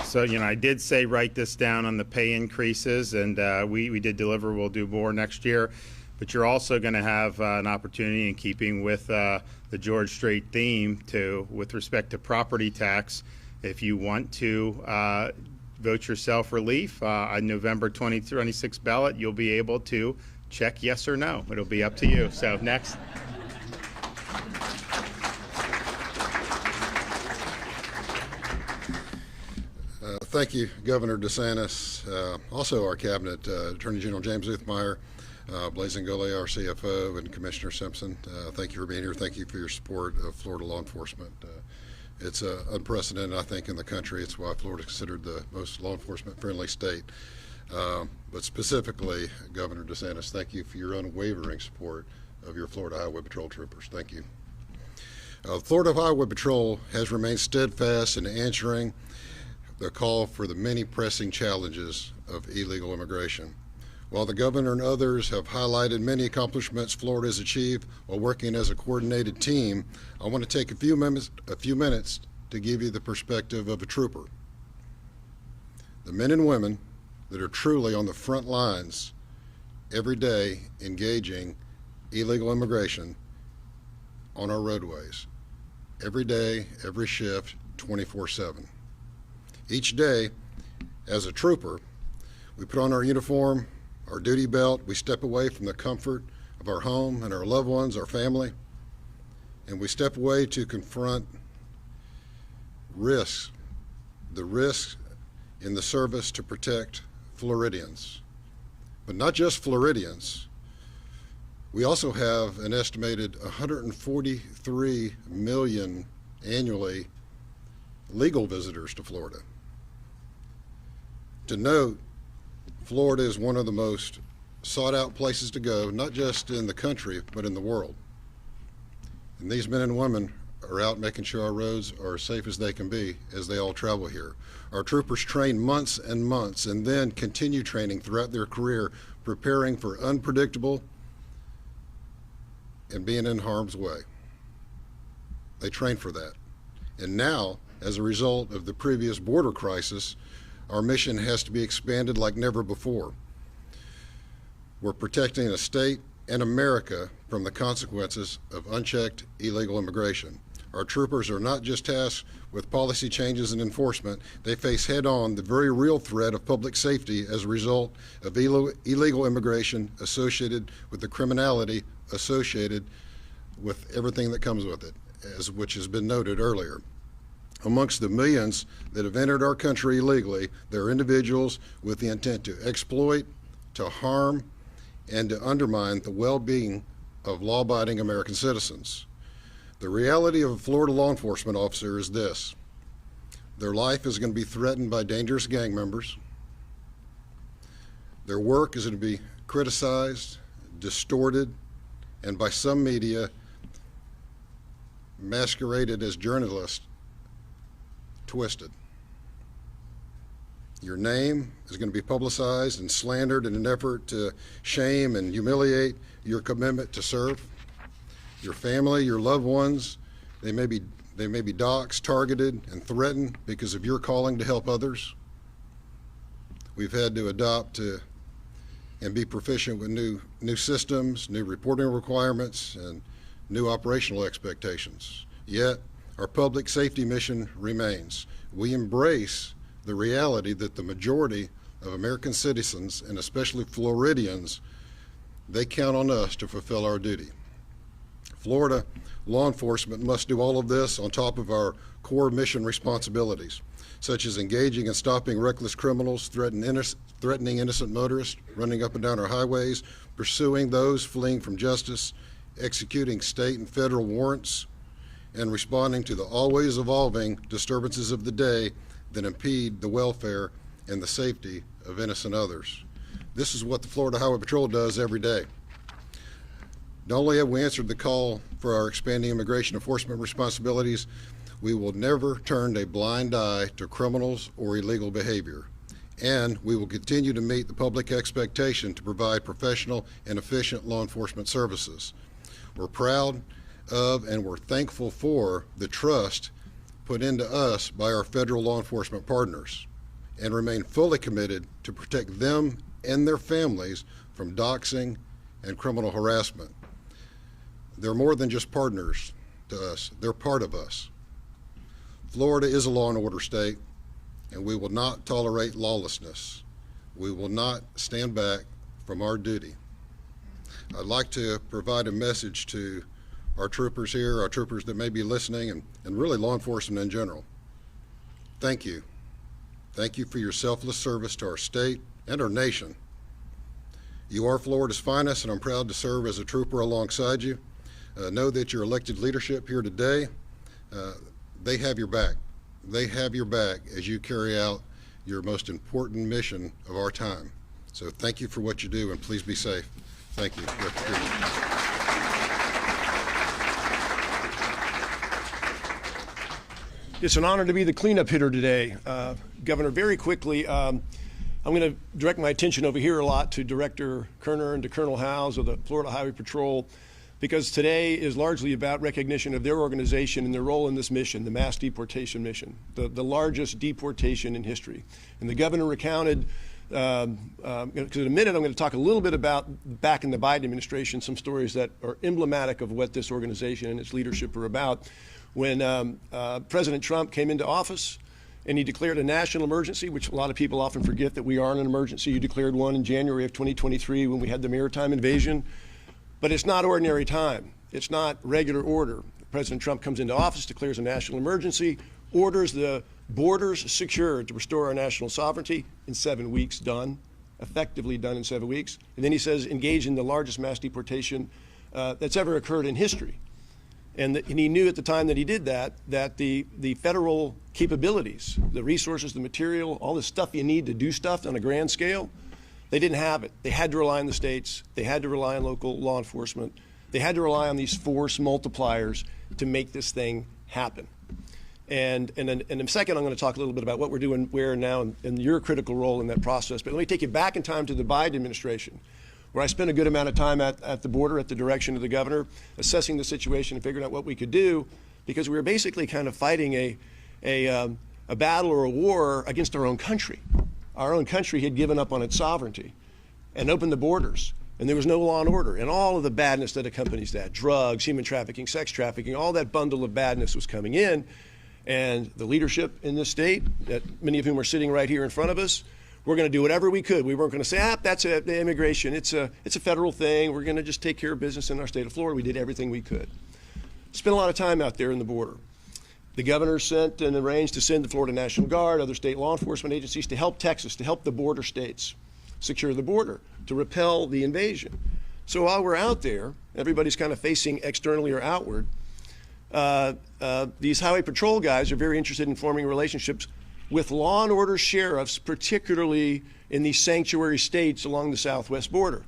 So, I did say write this down on the pay increases, and we did deliver. We'll do more next year. But you're also going to have an opportunity, in keeping with the George Strait theme, with respect to property tax, if you want to vote yourself relief on November 2026 ballot, you'll be able to check yes or no. It'll be up to you. So next. Thank you, Governor DeSantis. Also our cabinet, Attorney General James Uthmeyer, Blaise Ngole, our CFO, and Commissioner Simpson. Thank you for being here. Thank you for your support of Florida law enforcement. It's unprecedented, I think, in the country. It's why Florida is considered the most law enforcement friendly state. But specifically, Governor DeSantis, thank you for your unwavering support of your Florida Highway Patrol troopers. Thank you. Florida Highway Patrol has remained steadfast in answering the call for the many pressing challenges of illegal immigration. While the governor and others have highlighted many accomplishments Florida has achieved while working as a coordinated team, I want to take a few minutes to give you the perspective of a trooper. The men and women that are truly on the front lines every day engaging illegal immigration on our roadways. Every day, every shift, 24/7. Each day, as a trooper, we put on our uniform, our duty belt, we step away from the comfort of our home and our loved ones, our family, and we step away to confront risks, the risks in the service to protect Floridians. But not just Floridians. We also have an estimated 143 million annually legal visitors to Florida. To note, Florida is one of the most sought out places to go, not just in the country, but in the world. And these men and women are out making sure our roads are as safe as they can be as they all travel here. Our troopers train months and months and then continue training throughout their career, preparing for unpredictable and being in harm's way. They train for that. And now, as a result of the previous border crisis, our mission has to be expanded like never before. We're protecting a state and America from the consequences of unchecked illegal immigration. Our troopers are not just tasked with policy changes and enforcement, they face head-on the very real threat of public safety as a result of illegal immigration associated with the criminality associated with everything that comes with it, which has been noted earlier. Amongst the millions that have entered our country illegally, there are individuals with the intent to exploit, to harm, and to undermine the well-being of law-abiding American citizens. The reality of a Florida law enforcement officer is this: their life is going to be threatened by dangerous gang members. Their work is going to be criticized, distorted, and by some media masqueraded as journalists, twisted. Your name is going to be publicized and slandered in an effort to shame and humiliate your commitment to serve. Your family, your loved ones, they may be doxxed, targeted, and threatened because of your calling to help others. We've had to adopt and be proficient with new systems, new reporting requirements, and new operational expectations. Yet, our public safety mission remains. We embrace the reality that the majority of American citizens, and especially Floridians, they count on us to fulfill our duty. Florida law enforcement must do all of this on top of our core mission responsibilities, such as engaging and stopping reckless criminals, threatening innocent motorists running up and down our highways, pursuing those fleeing from justice, executing state and federal warrants, and responding to the always evolving disturbances of the day that impede the welfare and the safety of innocent others. This is what the Florida Highway Patrol does every day. Not only have we answered the call for our expanding immigration enforcement responsibilities, we will never turn a blind eye to criminals or illegal behavior. And we will continue to meet the public expectation to provide professional and efficient law enforcement services. We're proud of and we're thankful for the trust put into us by our federal law enforcement partners, and remain fully committed to protect them and their families from doxing and criminal harassment. They're more than just partners to us, they're part of us. Florida is a law and order state, and we will not tolerate lawlessness. We will not stand back from our duty. I'd like to provide a message to our troopers here, our troopers that may be listening, and really law enforcement in general. Thank you. Thank you for your selfless service to our state and our nation. You are Florida's finest, and I'm proud to serve as a trooper alongside you. Know that your elected leadership here today, they have your back. They have your back as you carry out your most important mission of our time. So thank you for what you do, and please be safe. Thank you. It's an honor to be the cleanup hitter today. Governor, very quickly, I'm going to direct my attention over here a lot to Director Kerner and to Colonel Howes of the Florida Highway Patrol, because today is largely about recognition of their organization and their role in this mission, the mass deportation mission, the largest deportation in history. And the governor recounted, because in a minute I'm going to talk a little bit about back in the Biden administration, some stories that are emblematic of what this organization and its leadership are about. When President Trump came into office and he declared a national emergency, which a lot of people often forget that we are in an emergency. You declared one in January of 2023 when we had the maritime invasion. But it's not ordinary time. It's not regular order. President Trump comes into office, declares a national emergency, orders the borders secured to restore our national sovereignty in 7 weeks, done, effectively done in 7 weeks. And then he says engage in the largest mass deportation that's ever occurred in history. And he knew at the time that he did that the federal capabilities, the resources, the material, all the stuff you need to do stuff on a grand scale, they didn't have it. They had to rely on the states. They had to rely on local law enforcement. They had to rely on these force multipliers to make this thing happen. And in a second, I'm going to talk a little bit about what we're doing where now and your critical role in that process. But let me take you back in time to the Biden administration, where I spent a good amount of time at the border at the direction of the governor, assessing the situation and figuring out what we could do, because we were basically kind of fighting a battle or a war against our own country. Our own country had given up on its sovereignty and opened the borders, and there was no law and order, and all of the badness that accompanies that, drugs, human trafficking, sex trafficking, all that bundle of badness was coming in, and the leadership in this state, that many of whom are sitting right here in front of us, we're going to do whatever we could. We weren't going to say, that's the immigration. It's a federal thing. We're going to just take care of business in our state of Florida. We did everything we could. Spent a lot of time out there in the border. The governor sent and arranged to send the Florida National Guard, other state law enforcement agencies to help Texas, to help the border states secure the border, to repel the invasion. So while we're out there, everybody's kind of facing externally or outward. These highway patrol guys are very interested in forming relationships with law and order sheriffs, particularly in these sanctuary states along the southwest border.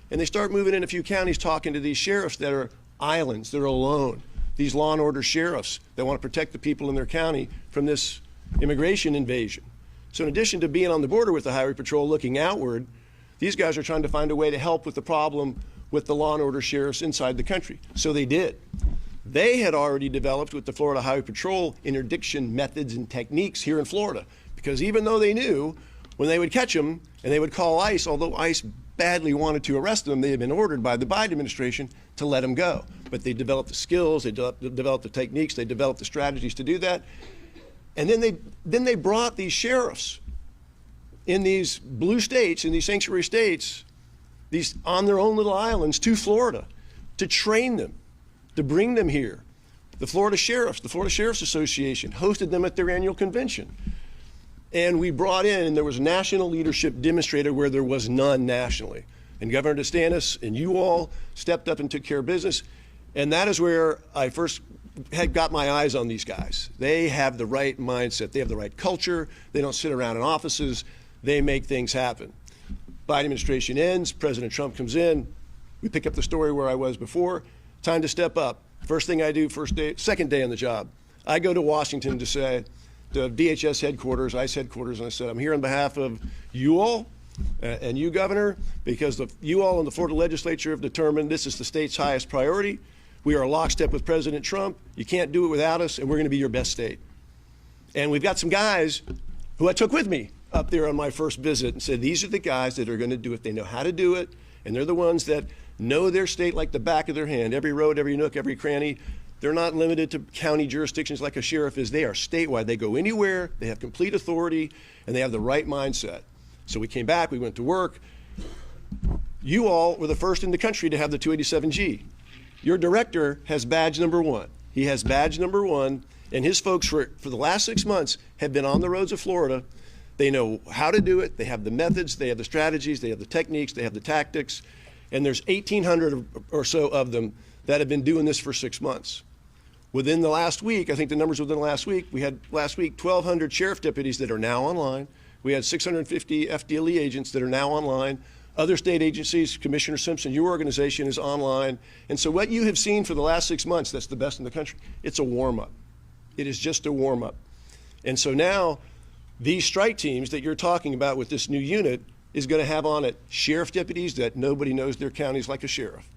And they start moving in a few counties talking to these sheriffs that are islands, they're alone. These law and order sheriffs that want to protect the people in their county from this immigration invasion. So in addition to being on the border with the highway patrol looking outward, these guys are trying to find a way to help with the problem with the law and order sheriffs inside the country. So they did. They had already developed with the Florida Highway Patrol interdiction methods and techniques here in Florida, because even though they knew when they would catch them and they would call ICE, although ICE badly wanted to arrest them, they had been ordered by the Biden administration to let them go. But they developed the skills, they developed the techniques, they developed the strategies to do that. And then they brought these sheriffs in these blue states, in these sanctuary states, these on their own little islands to Florida to train them, to bring them here. The Florida Sheriff's Association hosted them at their annual convention. And we brought in, and there was national leadership demonstrated where there was none nationally. And Governor DeSantis and you all stepped up and took care of business. And that is where I first had got my eyes on these guys. They have the right mindset. They have the right culture. They don't sit around in offices. They make things happen. Biden administration ends. President Trump comes in. We pick up the story where I was before. Time to step up. First thing I do, second day on the job, I go to Washington to say, to DHS headquarters, ICE headquarters, and I said, I'm here on behalf of you all and you, Governor, because you all in the Florida legislature have determined this is the state's highest priority. We are lockstep with President Trump. You can't do it without us, and we're going to be your best state. And we've got some guys who I took with me up there on my first visit and said, these are the guys that are going to do it. They know how to do it, and they're the ones that know their state like the back of their hand. Every road, every nook, every cranny. They're not limited to county jurisdictions like a sheriff is. They are statewide. They go anywhere. They have complete authority, and they have the right mindset. So we came back. We went to work. You all were the first in the country to have the 287G. Your director has badge number 1. He has badge number 1, and his folks for the last 6 months have been on the roads of Florida. They know how to do it. They have the methods. They have the strategies. They have the techniques. They have the tactics. And there's 1,800 or so of them that have been doing this for 6 months. Within the last week, I think the numbers within the last week, we had last week 1,200 sheriff deputies that are now online. We had 650 FDLE agents that are now online. Other state agencies, Commissioner Simpson, your organization is online. And so what you have seen for the last 6 months, that's the best in the country, it's a warm-up. It is just a warm-up. And so now these strike teams that you're talking about with this new unit is going to have on it sheriff deputies that nobody knows their counties like a sheriff.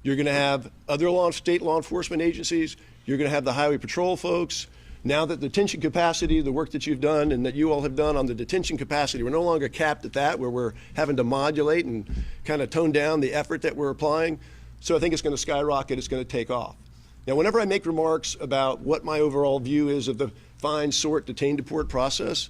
You're going to have other state law enforcement agencies. You're going to have the highway patrol folks. Now that the detention capacity, the work that you've done and that you all have done on the detention capacity, we're no longer capped at that, where we're having to modulate and kind of tone down the effort that we're applying. So I think it's going to skyrocket. It's going to take off. Now, whenever I make remarks about what my overall view is of the find, sort, detain, deport process,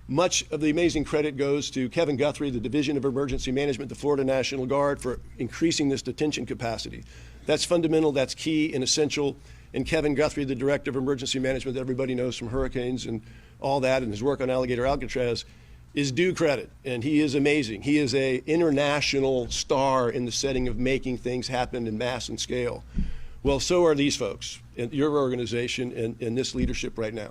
much of the amazing credit goes to Kevin Guthrie, the Division of Emergency Management, the Florida National Guard, for increasing this detention capacity. That's fundamental, that's key and essential. And Kevin Guthrie, the Director of Emergency Management that everybody knows from hurricanes and all that, and his work on Alligator Alcatraz, is due credit. And he is amazing. He is an international star in the setting of making things happen in mass and scale. Well, so are these folks, and your organization and this leadership right now.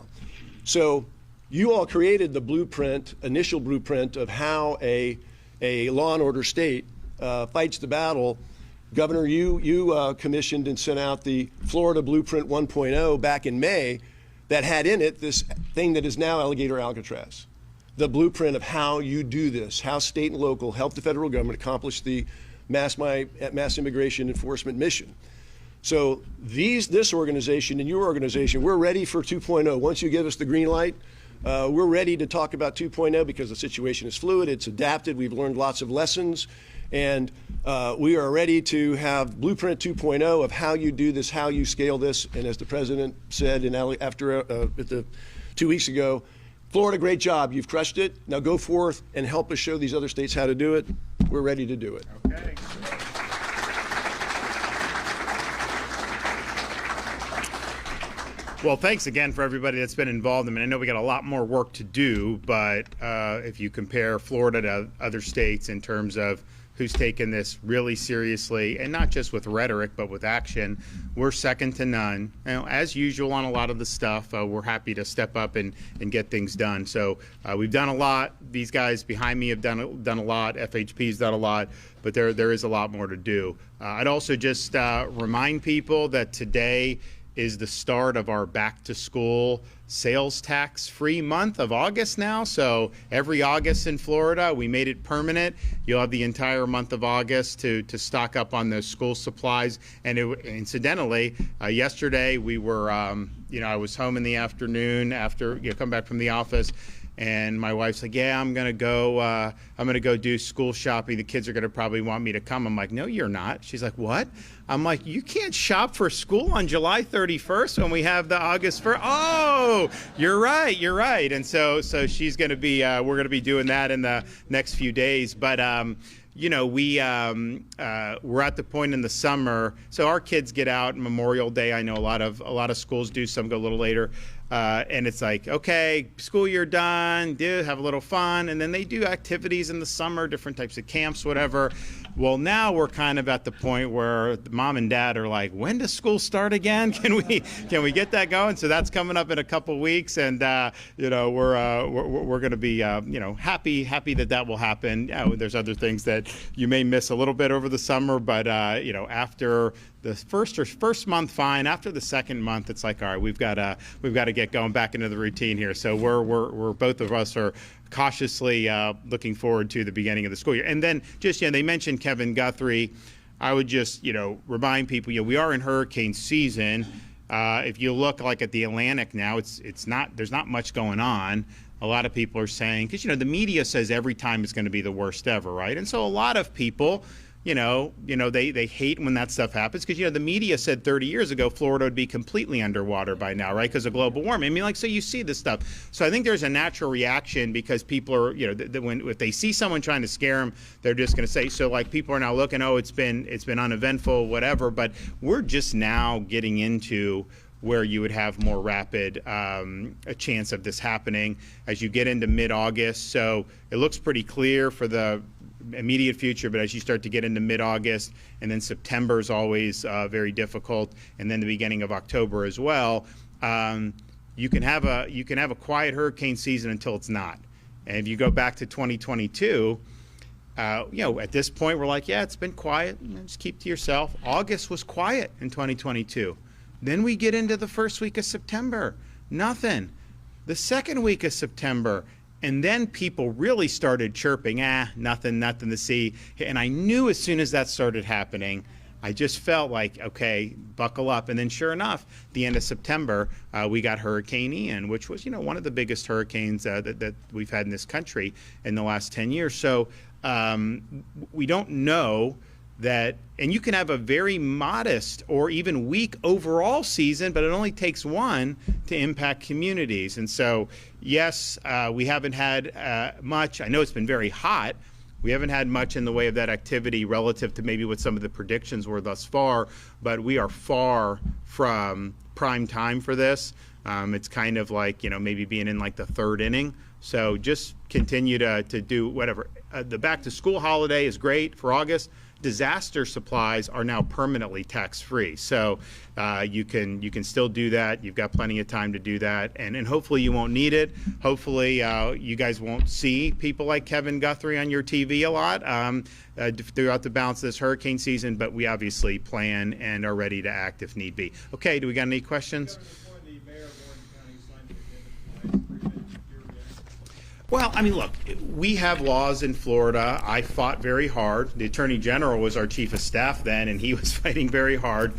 So you all created the blueprint, initial blueprint of how a law and order state fights the battle. Governor, you commissioned and sent out the Florida Blueprint 1.0 back in May that had in it this thing that is now Alligator Alcatraz, the blueprint of how you do this, how state and local help the federal government accomplish the mass immigration enforcement mission. So this organization and your organization, we're ready for 2.0. Once you give us the green light, we're ready to talk about 2.0 because the situation is fluid, it's adapted, we've learned lots of lessons, and we are ready to have Blueprint 2.0 of how you do this, how you scale this. And as the President said after 2 weeks ago, Florida, great job, you've crushed it. Now go forth and help us show these other states how to do it. We're ready to do it. Okay. Well, thanks again for everybody that's been involved. I mean, I know we got a lot more work to do, but if you compare Florida to other states in terms of who's taken this really seriously, and not just with rhetoric, but with action, we're second to none. You know, as usual on a lot of the stuff, we're happy to step up and get things done. So we've done a lot. These guys behind me have done a lot. FHP's done a lot, but there is a lot more to do. I'd also just remind people that today is the start of our back to school sales tax free month of August now. So every August in Florida, we made it permanent. You'll have the entire month of August to stock up on those school supplies. And incidentally, yesterday we were, I was home in the afternoon after come back from the office. And my wife's like, yeah, I'm gonna go do school shopping. The kids are gonna probably want me to come. I'm like, no, you're not. She's like, what? I'm like, you can't shop for school on July 31st when we have the August 1st. Oh, you're right. And so she's gonna be, we're gonna be doing that in the next few days. But we're at the point in the summer. So our kids get out Memorial Day. I know a lot of schools do. Some go a little later. and it's like, okay, school year done, have a little fun, and then they do activities in the summer, different types of camps, whatever. Well, now we're kind of at the point where mom and dad are like, when does school start again? Can we get that going? So that's coming up in a couple weeks, and we're going to be happy that will happen. There's other things that you may miss a little bit over the summer, but after the first month, fine. After the second month, it's like, all right, we've got to get going back into the routine here. So we're both of us are cautiously looking forward to the beginning of the school year. And then just they mentioned Kevin Guthrie. I would just remind people, we are in hurricane season. If you look like at the Atlantic now, there's not much going on. A lot of people are saying, because the media says every time it's going to be the worst ever, right? And so a lot of people, they hate when that stuff happens, because the media said 30 years ago Florida would be completely underwater by now, right? Because of global warming. So you see this stuff. So I think there's a natural reaction, because people are, if they see someone trying to scare them, they're just going to say. So like people are now looking, oh, it's been uneventful, whatever. But we're just now getting into where you would have more rapid a chance of this happening as you get into mid-August. So it looks pretty clear for the immediate future, but as you start to get into mid-August, and then September is always very difficult, and then the beginning of October as well, you can have a quiet hurricane season until it's not. And if you go back to 2022, at this point we're like, yeah, it's been quiet. Just keep to yourself. August was quiet in 2022. Then we get into the first week of September, nothing. The second week of September. And then people really started chirping, nothing to see. And I knew as soon as that started happening, I just felt like, okay, buckle up. And then sure enough, the end of September, we got Hurricane Ian, which was, one of the biggest hurricanes that we've had in this country in the last 10 years. So we don't know that, and you can have a very modest or even weak overall season, but it only takes one to impact communities. And so, yes, we haven't had much. I know it's been very hot. We haven't had much in the way of that activity relative to maybe what some of the predictions were thus far, but we are far from prime time for this. It's kind of like, maybe being in like the third inning. So just continue to do whatever. The back to school holiday is great for August. Disaster supplies are now permanently tax-free, so you can still do that. You've got plenty of time to do that, and hopefully you won't need it. Hopefully you guys won't see people like Kevin Guthrie on your TV a lot throughout the balance of this hurricane season, but we obviously plan and are ready to act if need be. Okay, do we got any questions? Well, look, we have laws in Florida. I fought very hard. The Attorney General was our chief of staff then, and he was fighting very hard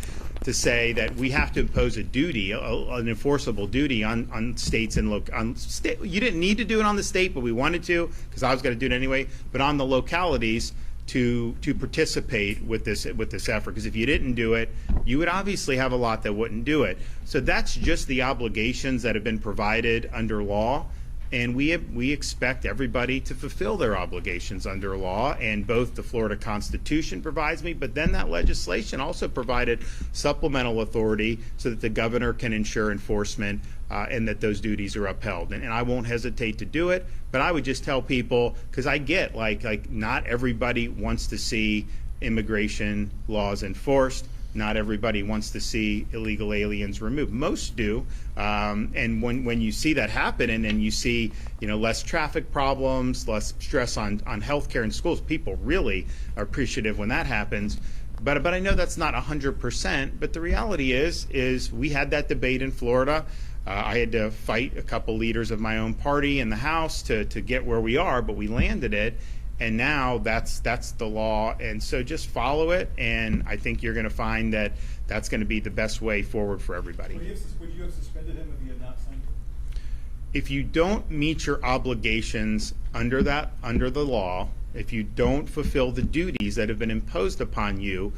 to say that we have to impose a duty, an enforceable duty on states and you didn't need to do it on the state, but we wanted to, because I was going to do it anyway, but on the localities to participate with this effort, because if you didn't do it, you would obviously have a lot that wouldn't do it. So that's just the obligations that have been provided under law. And we expect everybody to fulfill their obligations under law, and both the Florida Constitution provides me, but then that legislation also provided supplemental authority so that the governor can ensure enforcement and that those duties are upheld. And I won't hesitate to do it, but I would just tell people, because I get like not everybody wants to see immigration laws enforced. Not everybody wants to see illegal aliens removed. Most do, and when you see that happen, and then you see less traffic problems, less stress on healthcare and schools, people really are appreciative when that happens. But I know that's not 100%. But the reality is we had that debate in Florida. I had to fight a couple leaders of my own party in the House to get where we are, but we landed it. And now that's the law, and so just follow it, and I think you're going to find that that's going to be the best way forward for everybody. Would you have suspended him if he had not signed it? If you don't meet your obligations under the law, if you don't fulfill the duties that have been imposed upon you,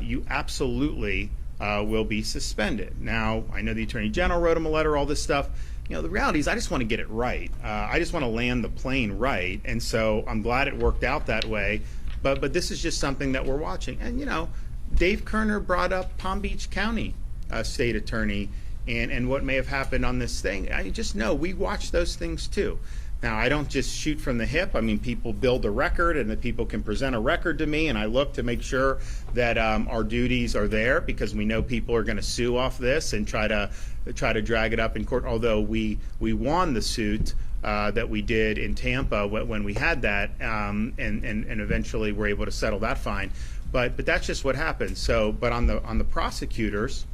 you absolutely will be suspended. Now, I know the Attorney General wrote him a letter, all this stuff. The reality is I just want to get it right. I just want to land the plane right, and so I'm glad it worked out that way. But this is just something that we're watching. And Dave Kerner brought up Palm Beach County state attorney and what may have happened on this thing. I just know we watch those things too. Now, I don't just shoot from the hip. I mean, people build a record, and the people can present a record to me, and I look to make sure that our duties are there, because we know people are going to sue off this and try to drag it up in court. Although we won the suit that we did in Tampa when we had that, and eventually were able to settle that fine. But that's just what happens. So, but on the prosecutors,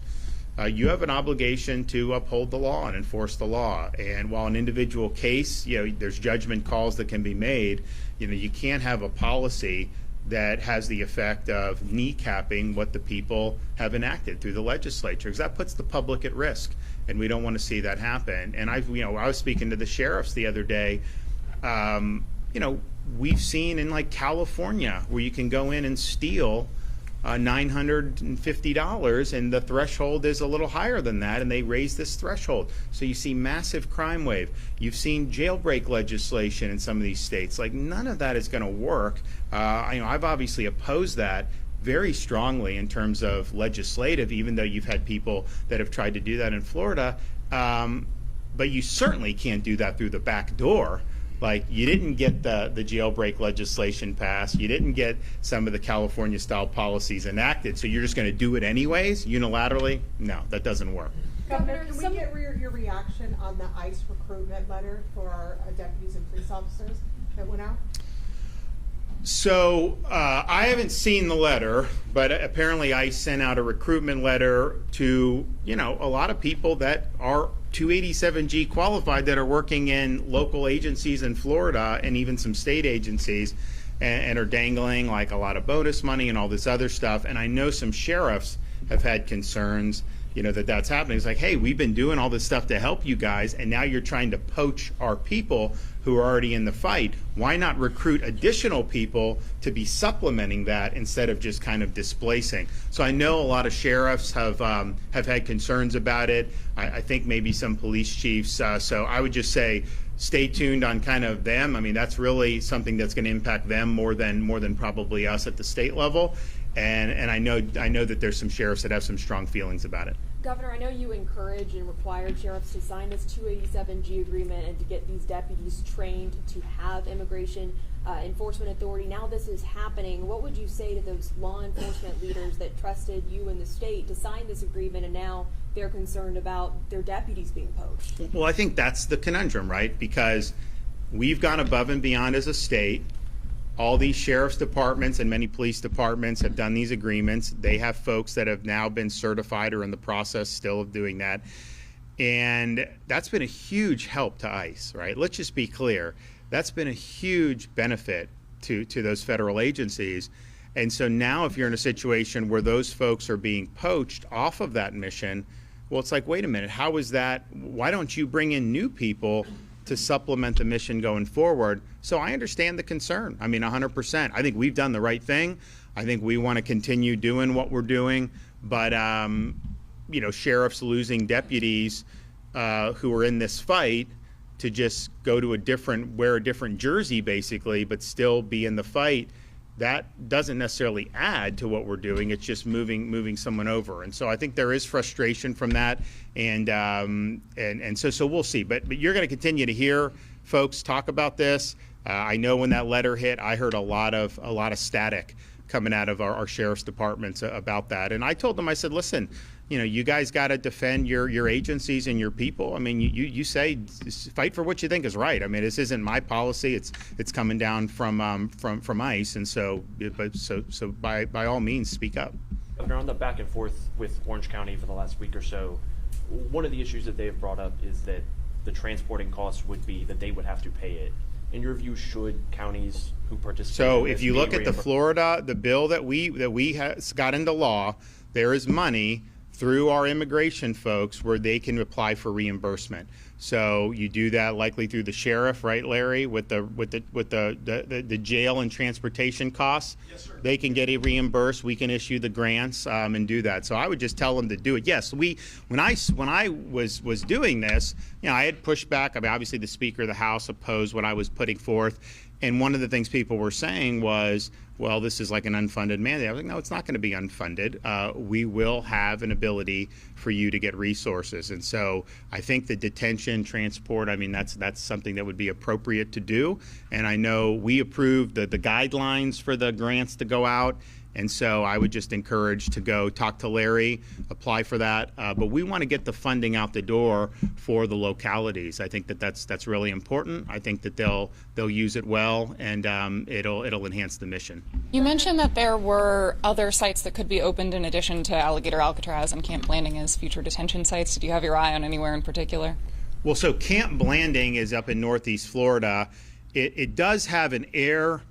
you have an obligation to uphold the law and enforce the law. And while an individual case, there's judgment calls that can be made, you can't have a policy that has the effect of kneecapping what the people have enacted through the legislature, because that puts the public at risk, and we don't want to see that happen. And I was speaking to the sheriffs the other day. We've seen in like California where you can go in and steal $950, and the threshold is a little higher than that, and they raise this threshold. So you see massive crime wave. You've seen jailbreak legislation in some of these states. Like, none of that is going to work. I've obviously opposed that very strongly in terms of legislative, even though you've had people that have tried to do that in Florida. But you certainly can't do that through the back door. Like, you didn't get the jailbreak legislation passed. You didn't get some of the California-style policies enacted. So you're just going to do it anyways, unilaterally? No, that doesn't work. Governor, can we get your reaction on the ICE recruitment letter for our deputies and police officers that went out? So I haven't seen the letter, but apparently ICE sent out a recruitment letter to, a lot of people that are 287G qualified, that are working in local agencies in Florida and even some state agencies, and are dangling like a lot of bonus money and all this other stuff. And I know some sheriffs have had concerns, that's happening. It's like, hey, we've been doing all this stuff to help you guys, and now you're trying to poach our people who are already in the fight. Why not recruit additional people to be supplementing that instead of just kind of displacing? So I know a lot of sheriffs have had concerns about it. I think maybe some police chiefs. So I would just say, stay tuned on kind of them. I mean, that's really something that's going to impact them more than probably us at the state level. And I know that there's some sheriffs that have some strong feelings about it. Governor, I know you encourage and required sheriffs to sign this 287G agreement and to get these deputies trained to have immigration enforcement authority. Now this is happening. What would you say to those law enforcement leaders that trusted you and the state to sign this agreement, and now they're concerned about their deputies being poached? Well, I think that's the conundrum, right? Because we've gone above and beyond as a state. All these sheriff's departments and many police departments have done these agreements. They have folks that have now been certified or in the process still of doing that. And that's been a huge help to ICE, right? Let's just be clear. That's been a huge benefit to those federal agencies. And so now if you're in a situation where those folks are being poached off of that mission, well, it's like, wait a minute, how is that? Why don't you bring in new people to supplement the mission going forward? So I understand the concern. I mean, 100%. I think we've done the right thing. I think we want to continue doing what we're doing. But, sheriffs losing deputies who are in this fight to just go to wear a different jersey basically, but still be in the fight, that doesn't necessarily add to what we're doing. It's just moving someone over. And so I think there is frustration from that. And so we'll see. But you're going to continue to hear folks talk about this. I know when that letter hit, I heard a lot of static coming out of our sheriff's departments about that. And I told them, I said, listen, you guys got to defend your agencies and your people. I mean, you say fight for what you think is right. I mean, this isn't my policy. It's coming down from ICE, and so by all means, speak up. Governor, on the back and forth with Orange County for the last week or so, one of the issues that they've brought up is that the transporting costs would be that they would have to pay it. In your view, should counties who participate? So if you look at the bill that we got into law, there is money through our immigration folks where they can apply for reimbursement. So you do that likely through the sheriff, right, Larry, with the jail and transportation costs. Yes, sir. They can get it reimbursed. We can issue the grants and do that. So I would just tell them to do it. Yes, when I was doing this, I had pushed back. I mean, obviously the Speaker of the House opposed what I was putting forth. And one of the things people were saying was, well, this is like an unfunded mandate. I was like, no, it's not going to be unfunded. We will have an ability for you to get resources. And so I think the detention, transport, I mean, that's something that would be appropriate to do. And I know we approved the guidelines for the grants to go out. And so I would just encourage to go talk to Larry, apply for that. But we want to get the funding out the door for the localities. I think that's really important. I think that they'll use it well, and it'll enhance the mission. You mentioned that there were other sites that could be opened in addition to Alligator Alcatraz and Camp Blanding as future detention sites. Did you have your eye on anywhere in particular? Well, so Camp Blanding is up in Northeast Florida. It does have an air.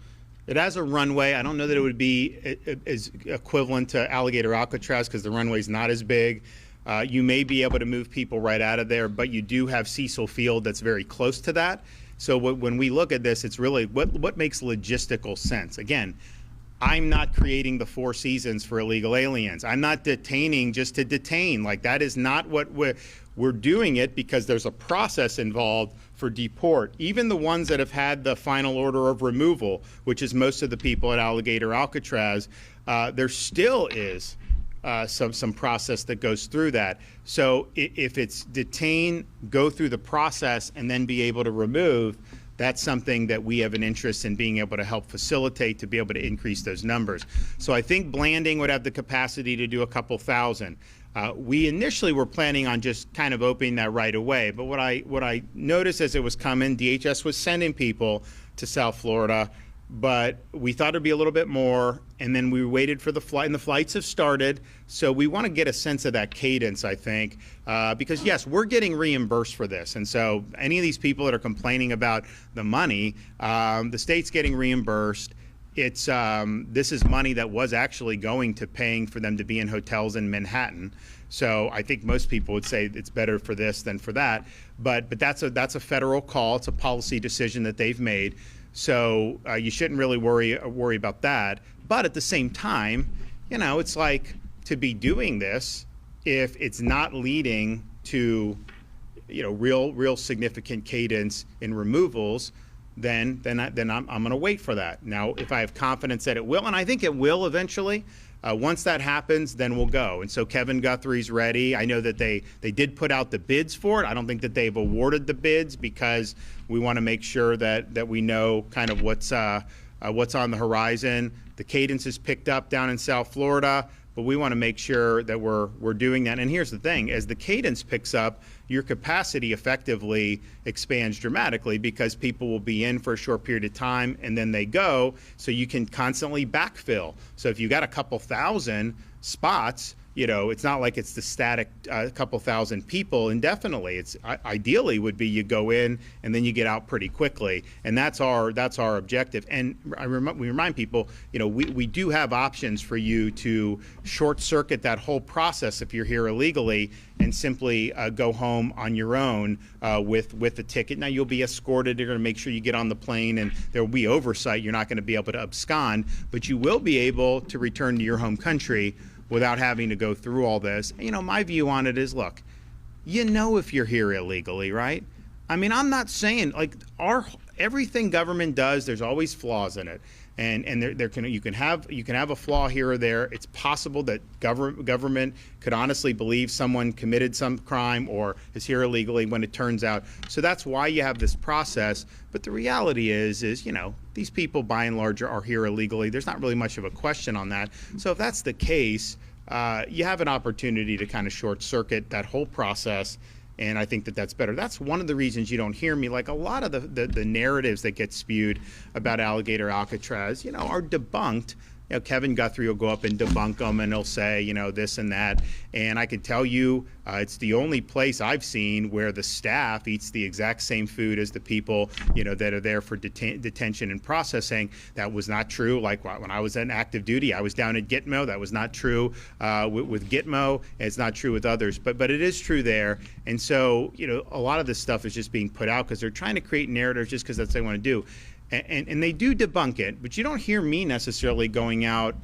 It has a runway. I don't know that it would be as equivalent to Alligator Alcatraz because the runway's not as big. You may be able to move people right out of there, but you do have Cecil Field that's very close to that. So when we look at this, it's really what makes logistical sense. Again, I'm not creating the Four Seasons for illegal aliens. I'm not detaining just to detain. Like, that is not what we're doing it because there's a process involved for deport. Even the ones that have had the final order of removal, which is most of the people at Alligator Alcatraz, there still is some process that goes through that. So if it's detain, go through the process, and then be able to remove, that's something that we have an interest in being able to help facilitate to be able to increase those numbers. So I think Blanding would have the capacity to do a couple thousand. We initially were planning on just kind of opening that right away, but what I noticed as it was coming, DHS was sending people to South Florida, but we thought it'd be a little bit more, and then we waited for the flight, and the flights have started, so we want to get a sense of that cadence, I think, because yes, we're getting reimbursed for this, and so any of these people that are complaining about the money, the state's getting reimbursed. It's this is money that was actually going to paying for them to be in hotels in Manhattan. So I think most people would say it's better for this than for that. But that's a federal call. It's a policy decision that they've made. So you shouldn't really worry about that. But at the same time, it's like, to be doing this, if it's not leading to real significant cadence in removals, then I'm going to wait for that. Now, if I have confidence that it will, and I think it will eventually, once that happens, then we'll go. And so Kevin Guthrie's ready. I know that they did put out the bids for it. I don't think that they've awarded the bids because we want to make sure that we know kind of what's on the horizon. The cadence is picked up down in South Florida, but we want to make sure that we're doing that. And here's the thing, as the cadence picks up, your capacity effectively expands dramatically because people will be in for a short period of time and then they go, so you can constantly backfill. So if you got a couple thousand spots, it's not like it's the static couple thousand people indefinitely. It's ideally would be you go in and then you get out pretty quickly, and that's our objective. And we remind people, we do have options for you to short circuit that whole process if you're here illegally and simply go home on your own with a ticket. Now you'll be escorted. You're going to make sure you get on the plane, and there will be oversight. You're not going to be able to abscond, but you will be able to return to your home country without having to go through all this. My view on it is, look, if you're here illegally, right? I mean, I'm not saying, everything government does, there's always flaws in it. And you can have a flaw here or there. It's possible that government could honestly believe someone committed some crime or is here illegally when it turns out. So that's why you have this process. But the reality is these people by and large are here illegally. There's not really much of a question on that. So if that's the case, you have an opportunity to kind of short circuit that whole process. And I think that's better. That's one of the reasons you don't hear me. Like, a lot of the narratives that get spewed about Alligator Alcatraz, are debunked you know, Kevin Guthrie will go up and debunk them, and he'll say, you know, this and that. And I can tell you, it's the only place I've seen where the staff eats the exact same food as the people, you know, that are there for detention and processing. That was not true. Like when I was on active duty, I was down at Gitmo. That was not true with Gitmo. It's not true with others, but it is true there. And so, you know, a lot of this stuff is just being put out because they're trying to create narratives just because that's what they want to do. And they do debunk it, but you don't hear me necessarily going out,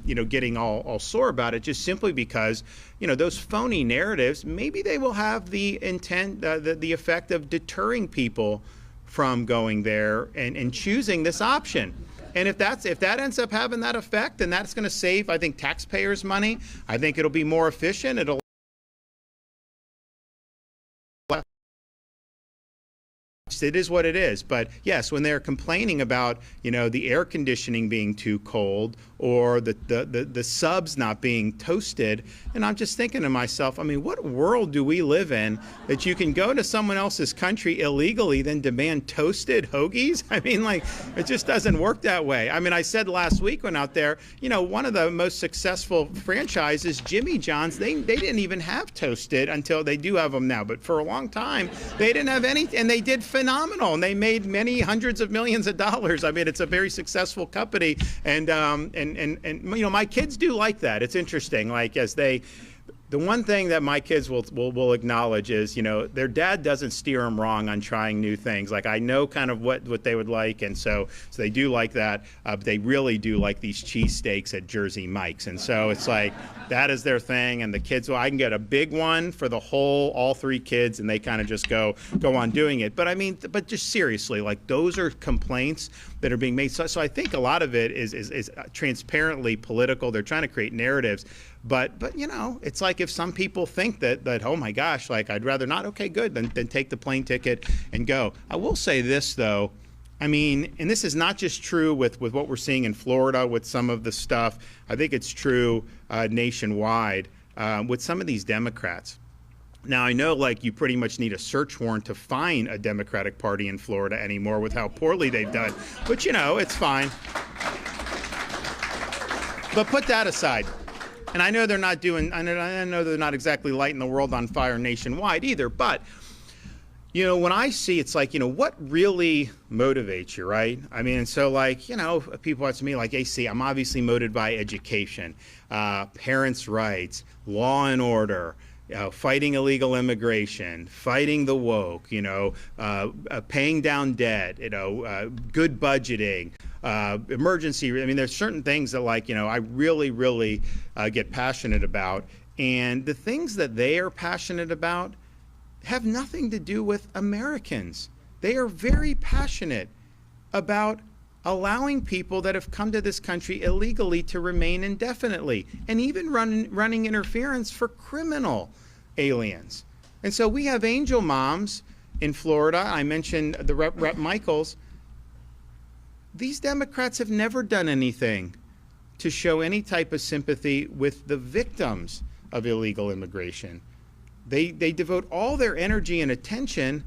you know, getting all sore about it, just simply because, you know, those phony narratives, maybe they will have the intent, the effect of deterring people from going there and choosing this option. And if that ends up having that effect, then that's going to save, I think, taxpayers money. I think it'll be more efficient. It'll It is what it is. But yes, when they're complaining about, you know, the air conditioning being too cold or the subs not being toasted, and I'm just thinking to myself, I mean, what world do we live in that you can go to someone else's country illegally, then demand toasted hoagies? I mean, like, it just doesn't work that way. I mean, I said last week when out there, you know, one of the most successful franchises, Jimmy John's, they didn't even have toasted until they do have them now. But for a long time, they didn't have any, and they did phenomenal, and they made many hundreds of millions of dollars. I mean, it's a very successful company, and you know, my kids do like that. It's interesting, like as they. The one thing that my kids will acknowledge is, you know, their dad doesn't steer them wrong on trying new things. Like, I know kind of what they would like, and so they do like that. But they really do like these cheesesteaks at Jersey Mike's, and so it's like that is their thing. And the kids, well, I can get a big one for all three kids, and they kind of just go on doing it. But I mean, but just seriously, like those are complaints that are being made. So I think a lot of it is transparently political. They're trying to create narratives. But you know, it's like if some people think that oh my gosh, like I'd rather not, okay, good, then take the plane ticket and go. I will say this though, I mean, and this is not just true with what we're seeing in Florida with some of the stuff. I think it's true nationwide with some of these Democrats. Now, I know, like, you pretty much need a search warrant to find a Democratic Party in Florida anymore with how poorly they've done. But, you know, it's fine. But put that aside. And I know they're not doing, I know they're not exactly lighting the world on fire nationwide either. But, you know, when I see, it's like, you know, what really motivates you, right? I mean, so like, you know, people ask me like, hey, see, I'm obviously motivated by education, parents' rights, law and order, fighting illegal immigration, fighting the woke, you know, paying down debt, you know, good budgeting, emergency. I mean, there's certain things that, like, you know, I really get passionate about. And the things that they are passionate about have nothing to do with Americans. They are very passionate about allowing people that have come to this country illegally to remain indefinitely, and even running interference for criminal aliens. And so we have angel moms in Florida. I mentioned the Rep Michaels. These Democrats have never done anything to show any type of sympathy with the victims of illegal immigration. They devote all their energy and attention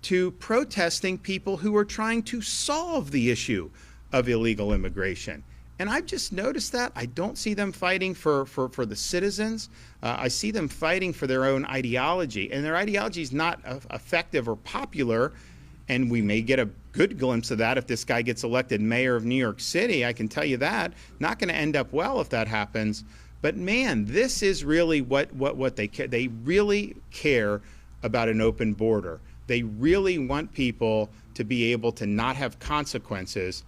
to protesting people who are trying to solve the issue of illegal immigration. And I've just noticed that. I don't see them fighting for the citizens. I see them fighting for their own ideology. And their ideology is not effective or popular. And we may get a good glimpse of that if this guy gets elected mayor of New York City. I can tell you that. Not going to end up well if that happens. But man, this is really what they care. They really care about an open border. They really want people to be able to not have consequences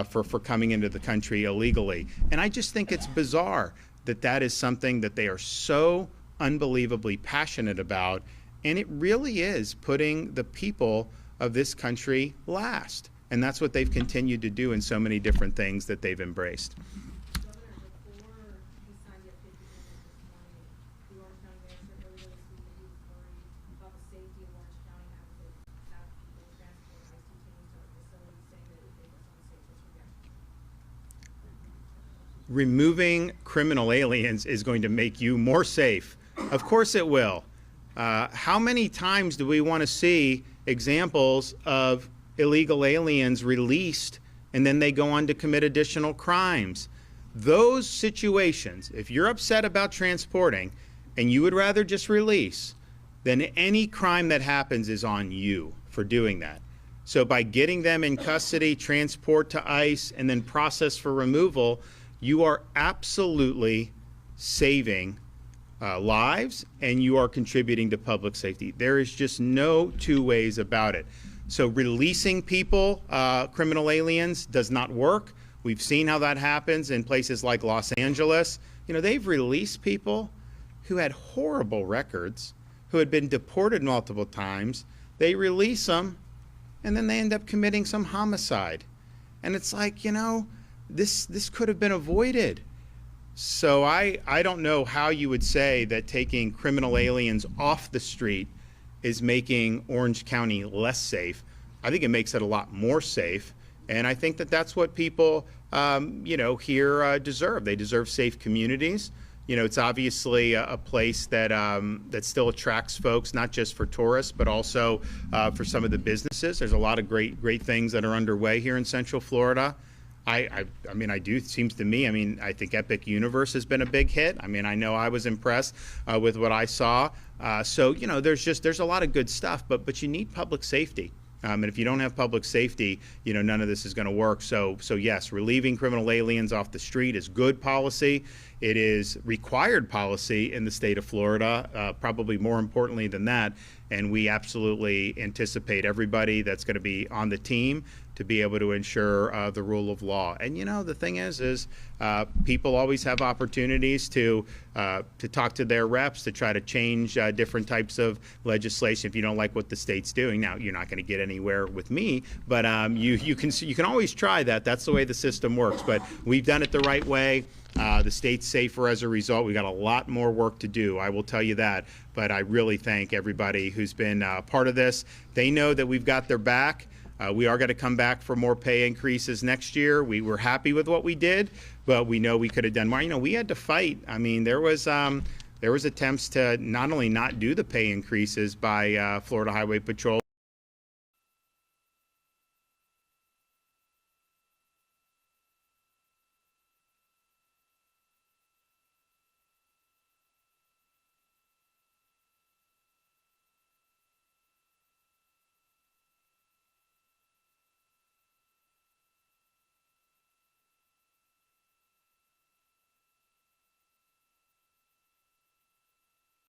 for coming into the country illegally. And I just think it's bizarre that that is something that they are so unbelievably passionate about. And it really is putting the people of this country last. And that's what they've continued to do in so many different things that they've embraced. Removing criminal aliens is going to make you more safe. Of course it will. How many times do we want to see examples of illegal aliens released and then they go on to commit additional crimes? those situations, if you're upset about transporting and you would rather just release, then any crime that happens is on you for doing that. So by getting them in custody, transport to ICE, and then process for removal, you are absolutely saving lives, and you are contributing to public safety. There is just no two ways about it. So releasing people, criminal aliens, does not work. We've seen how that happens in places like Los Angeles. You know, they've released people who had horrible records, who had been deported multiple times. They release them, and then they end up committing some homicide. And it's like, you know, this could have been avoided. So I don't know how you would say that taking criminal aliens off the street is making Orange County less safe. I think it makes it a lot more safe. And I think that that's what people, you know, here deserve. They deserve safe communities. You know, it's obviously a place that that still attracts folks, not just for tourists, but also for some of the businesses. There's a lot of great things that are underway here in Central Florida. I mean, it seems to me, I mean, I think Epic Universe has been a big hit. I mean, I know I was impressed with what I saw. So, you know, there's a lot of good stuff, but you need public safety. And if you don't have public safety, you know, none of this is going to work. So yes, relieving criminal aliens off the street is good policy. It is required policy in the state of Florida, probably more importantly than that. And we absolutely anticipate everybody that's going to be on the team to be able to ensure the rule of law. And, you know, the thing is people always have opportunities to talk to their reps to try to change different types of legislation if you don't like what the state's doing. Now, you're not going to get anywhere with me, but you can always try that. That's the way the system works. But we've done it the right way. The state's safer as a result. We've got a lot more work to do, I will tell you that. But I really thank everybody who's been part of this. They know that we've got their back. We are going to come back for more pay increases next year. We were happy with what we did, but we know we could have done more. You know, we had to fight. I mean, there was attempts to not only not do the pay increases by Florida Highway Patrol,